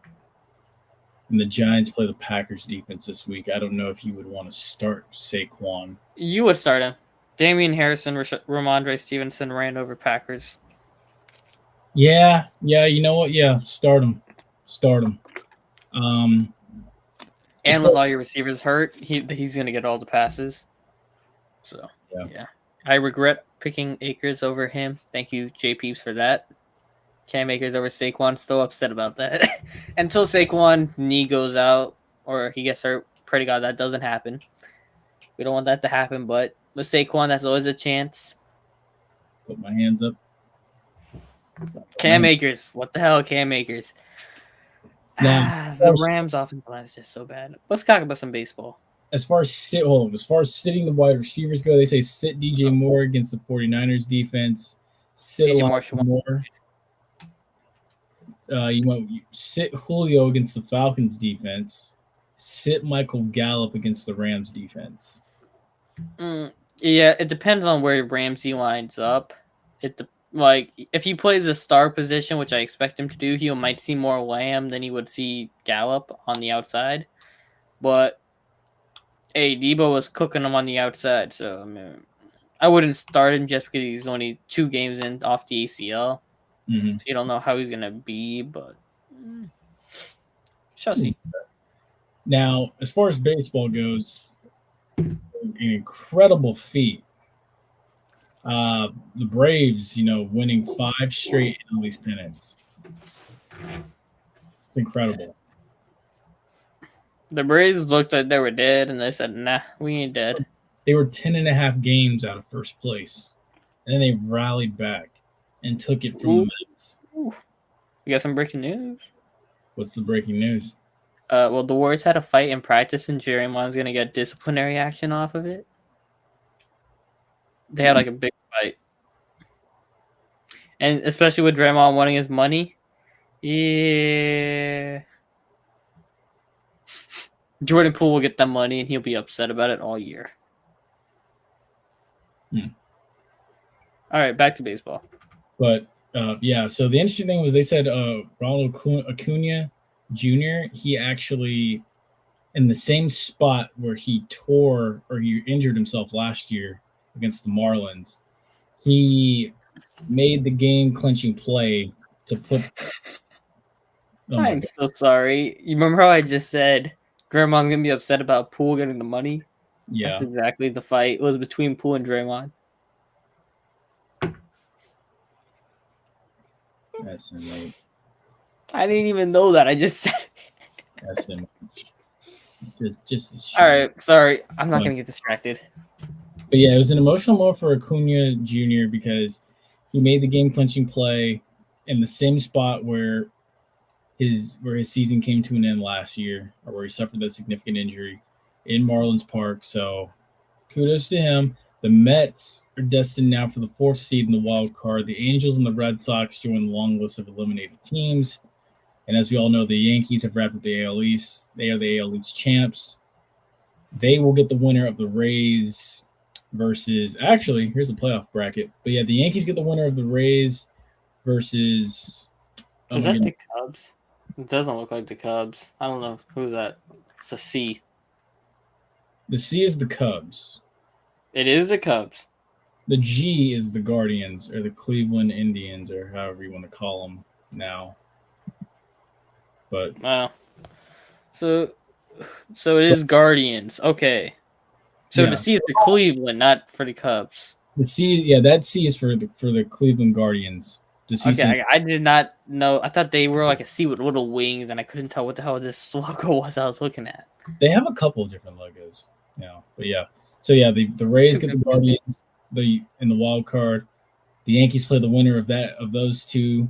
And the Giants play the Packers defense this week. I don't know if you would want to start Saquon. You would start him. Damian Harrison, Ramondre Stevenson ran over Packers. Yeah, you know what? Yeah, start him. And with all your receivers hurt, he's going to get all the passes. So, yeah. I regret picking Akers over him. Thank you, JPeeps, for that. Cam Akers over Saquon. Still upset about that. Until Saquon knee goes out or he gets hurt. Pray to God that doesn't happen. We don't want that to happen, but with Saquon, that's always a chance. Put my hands up. Cam Akers. What the hell, Cam Akers? The Rams' offensive line is just so bad. Let's talk about some baseball. As far as sitting the wide receivers go, they say sit DJ Moore against the 49ers defense. Sit Elijah Moore. You sit Julio against the Falcons defense. Sit Michael Gallup against the Rams defense. Yeah, it depends on where Ramsey lines up. If he plays a star position, which I expect him to do, he might see more Lamb than he would see Gallup on the outside. But Debo was cooking him on the outside, so I mean, I wouldn't start him just because he's only 2 games in off the ACL. Mm-hmm. So you don't know how he's gonna be, but shall see. Now, as far as baseball goes, an incredible feat. The Braves, winning 5 straight NL pennants. It's incredible. The Braves looked like they were dead, and they said, nah, we ain't dead. They were 10.5 games out of first place. And then they rallied back and took it from the Mets. You got some breaking news? What's the breaking news? Well, the Warriors had a fight in practice, and Draymond's going to get disciplinary action off of it. They had a big fight. And especially with Draymond wanting his money. Yeah. Jordan Poole will get that money, and he'll be upset about it all year. All right, back to baseball. But, so the interesting thing was they said Ronald Acuna Jr., he actually, in the same spot where he injured himself last year against the Marlins, he made the game-clinching play to put... I'm so sorry. You remember how I just said Draymond's going to be upset about Poole getting the money? Yeah. That's exactly the fight. It was between Poole and Draymond. That's him. I didn't even know that. I just said it. That's him. Just all right. Sorry. I'm not going to get distracted. But yeah, it was an emotional moment for Acuna Jr. because he made the game-clinching play in the same spot where his season came to an end last year, or where he suffered that significant injury in Marlins Park. So kudos to him. The Mets are destined now for the 4th seed in the wild card. The Angels and the Red Sox join the long list of eliminated teams. And as we all know, the Yankees have wrapped up the AL East. They are the AL East champs. They will get the winner of the Rays versus actually here's a playoff bracket. But yeah, the Yankees get the winner of the Rays versus Is that the Cubs? It doesn't look like the Cubs. I don't know who's that. It's a C. The C is the Cubs. It is the Cubs. The G is the Guardians or the Cleveland Indians or however you want to call them now. But wow. So it is Guardians. Okay. So yeah. the C is for Cleveland, not for the Cubs. The C, yeah, that C is for the Cleveland Guardians. Okay, I did not know. I thought they were like a C with little wings, and I couldn't tell what the hell this logo was I was looking at. They have a couple of different logos, but yeah. So yeah, the Rays get the Guardians in the wild card. The Yankees play the winner of those two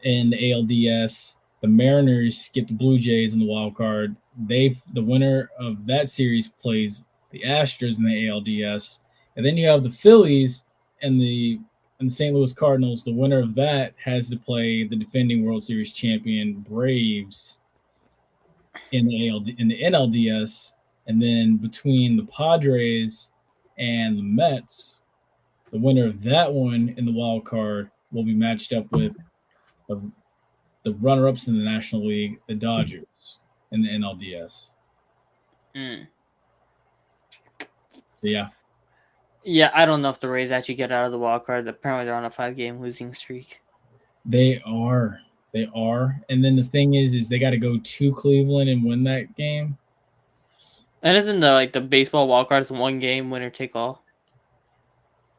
in the ALDS. The Mariners get the Blue Jays in the wild card. The winner of that series plays the Astros in the ALDS, and then you have the Phillies and the St. Louis Cardinals. The winner of that has to play the defending World Series champion Braves in the NLDS, and then between the Padres and the Mets, the winner of that one in the wild card will be matched up with the runner-ups in the National League, the Dodgers, in the NLDS. Yeah. Yeah, I don't know if the Rays actually get out of the wild card. Apparently, they're on a 5-game losing streak. They are. And then the thing is they got to go to Cleveland and win that game. And isn't the baseball wild card is 1 game, winner take all?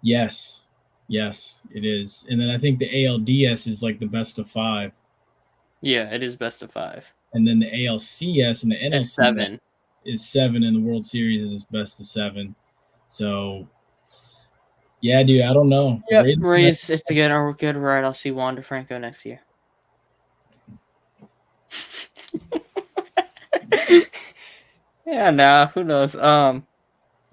Yes, it is. And then I think the ALDS is like the best of 5. Yeah, it is best of 5. And then the ALCS and the NLCS is 7. Is 7, and the World Series is best of 7. So, yeah, dude, I don't know. Yeah, Rays, it's a good ride. I'll see Wander Franco next year. Yeah, nah, who knows? Oh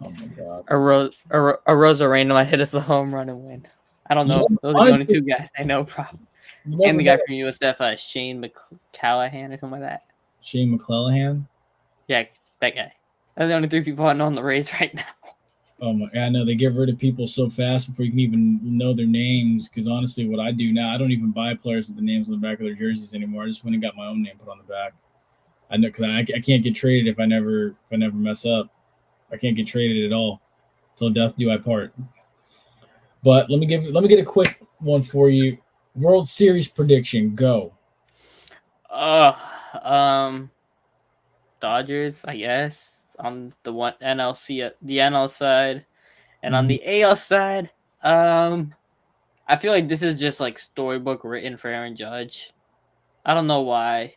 my god. Arozarena might hit us a home run and win. I don't know. Those are the only 2 guys I know, probably. And the guy from USF, Shane McCallahan or something like that. Shane McClellan? Yeah, that guy. Those are the only 3 people I know on the Rays right now. Oh my! I know they get rid of people so fast before you can even know their names. Because honestly, what I do now, I don't even buy players with the names on the back of their jerseys anymore. I just went and got my own name put on the back. I know because I can't get traded if I never mess up. I can't get traded at all. Till death do I part. But let me get a quick one for you. World Series prediction, go. Dodgers, I guess, on the NL side, and on the AL side, I feel like this is just like storybook written for Aaron Judge. I don't know why.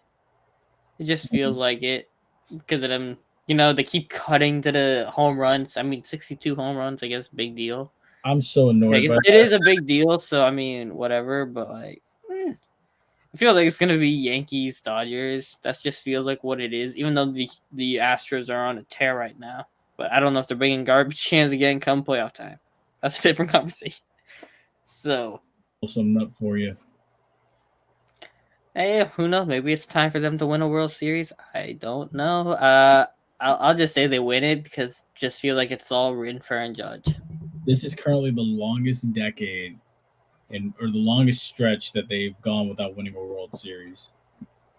It just feels like it because of them. They keep cutting to the home runs. I mean, 62 home runs, I guess, big deal. I'm so annoyed. It is a big deal, so I mean, whatever. But I feel like it's gonna be Yankees, Dodgers. That just feels like what it is. Even though the Astros are on a tear right now, but I don't know if they're bringing garbage cans again come playoff time. That's a different conversation. So, I'll sum it up for you. Hey, who knows? Maybe it's time for them to win a World Series. I don't know. I'll just say they win it because it just feel like it's all written for Aaron Judge. This is currently the longest decade or the longest stretch that they've gone without winning a World Series.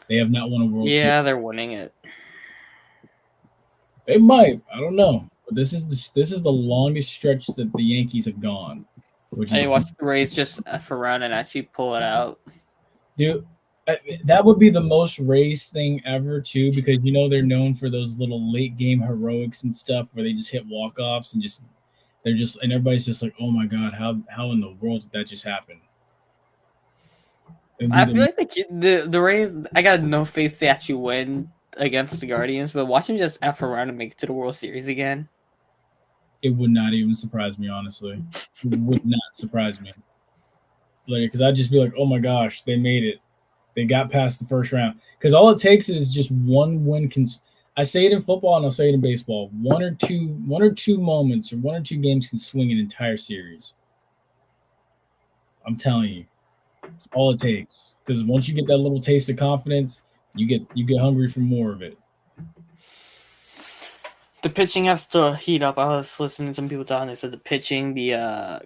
They have not won a World Series. Yeah, they're winning it. They might. I don't know. But this is the longest stretch that the Yankees have gone. Hey, watch the Rays just F around and actually pull it out. Dude, that would be the most Rays thing ever, too, because, they're known for those little late game heroics and stuff where they just hit walk-offs and and everybody's just like, oh my God, how in the world did that just happen? I feel like the Rays, I got no faith they actually win against the Guardians, but watch them just F around and make it to the World Series again. It would not even surprise me, honestly. It would not surprise me. Because I'd just be like, oh my gosh, they made it. They got past the first round. Because all it takes is just one win. I say it in football and I'll say it in baseball. One or two moments or 1 or 2 games can swing an entire series. I'm telling you, it's all it takes. Because once you get that little taste of confidence, you get hungry for more of it. The pitching has to heat up. I was listening to some people talking. They said the pitching, the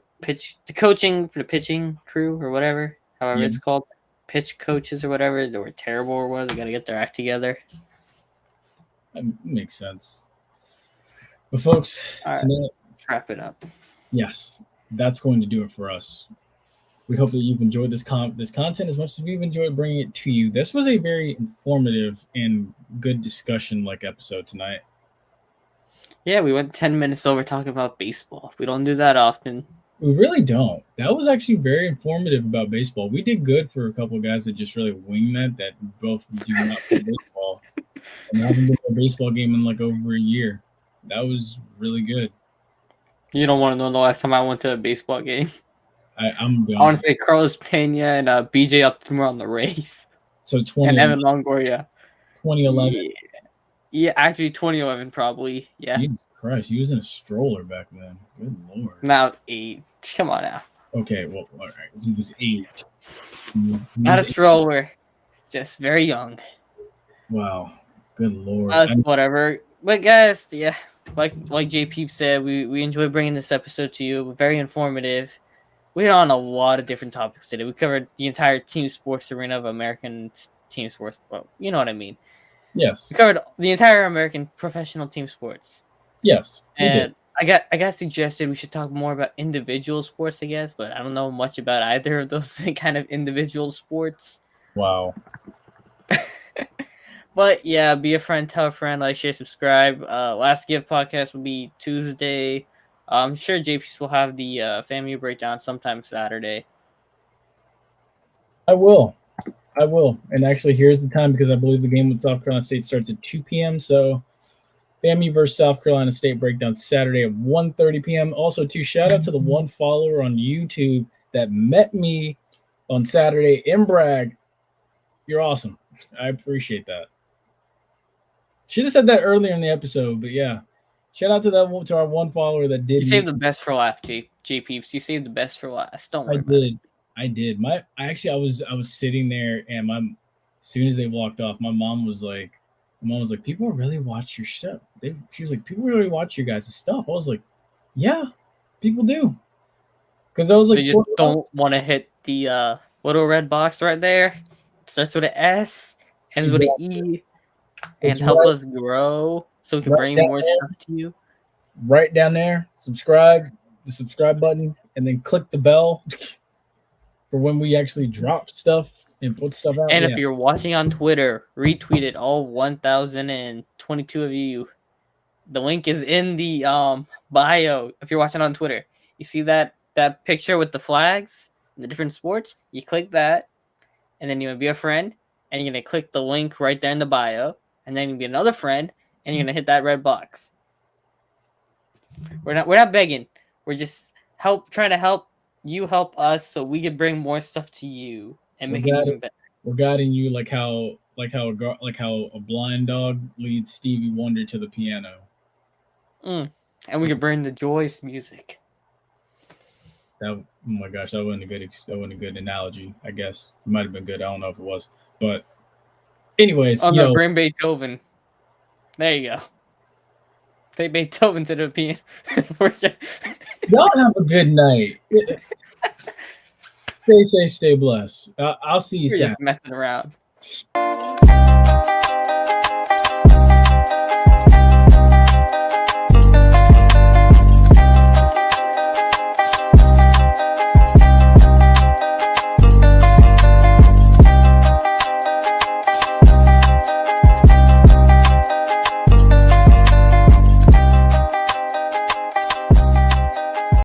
coaching for the pitching crew or whatever, however it's called, pitch coaches or whatever, they were terrible or what. They got to get their act together. That makes sense. But folks, tonight, let's wrap it up. Yes, that's going to do it for us. We hope that you've enjoyed this content as much as we've enjoyed bringing it to you. This was a very informative and good discussion-like episode tonight. Yeah, we went 10 minutes over talking about baseball. We don't do that often. We really don't. That was actually very informative about baseball. We did good for a couple of guys that just really wing that both do not play baseball. And I haven't been to a baseball game in like over a year. That was really good. You don't want to know the last time I went to a baseball game. I'm I want to say Carlos Pena and BJ Upton on the Rays. So and Evan Longoria. 2011. Yeah, actually 2011 probably. Yeah. Jesus Christ, he was in a stroller back then. Good Lord. Now 8. Come on now. Okay, well, all right. He was 8. Not a stroller. Just very young. Wow. Good Lord. Whatever. But guys, yeah, like JPeeps said, we enjoyed bringing this episode to you. Very informative. We hit on a lot of different topics today. We covered the entire team sports arena of American team sports. Well, you know what I mean. Yes. We covered the entire American professional team sports. Yes. And I got suggested we should talk more about individual sports, I guess, but I don't know much about either of those kind of individual sports. Wow. But yeah, be a friend, tell a friend, like, share, subscribe. Last Give podcast will be Tuesday. I'm sure JPeeps will have the FAMU breakdown sometime Saturday. I will. And actually, here's the time because I believe the game with South Carolina State starts at 2 p.m. So, FAMU versus South Carolina State breakdown Saturday at 1:30 p.m. Also, shout out to the one follower on YouTube that met me on Saturday in Bragg. You're awesome. I appreciate that. Should have said that earlier in the episode, but yeah. Shout out to our one follower that did. You saved the best for last, JPeeps. You saved the best for last. Don't worry. I did. I was sitting there, and as soon as they walked off, my mom was like, people really watch your stuff. She was like, people really watch your guys' stuff. I was like, yeah, people do. Because I was like, they just don't want to hit the little red box right there. It starts with an S, ends with an E, and help us grow so we can bring more stuff to you. Right down there, the subscribe button, and then click the bell for when we actually drop stuff and put stuff out. And if you're watching on Twitter, retweet it, all 1,022 of you. The link is in the bio. If you're watching on Twitter, you see that picture with the flags, the different sports. You click that, and then you're gonna be a friend, and you're gonna click the link right there in the bio, and then you'll be another friend, and you're gonna hit that red box. We're not begging. We're just trying to help you help us so we can bring more stuff to you and make it even better. We're guiding you like how a blind dog leads Stevie Wonder to the piano. And we can bring the joyous music. Oh my gosh, that wasn't a good analogy. I guess it might have been good. I don't know if it was, but anyways, bring Beethoven. There you go. Take Beethoven to the piano. Y'all have a good night. Stay safe, stay blessed. I'll see you soon. Just messing around.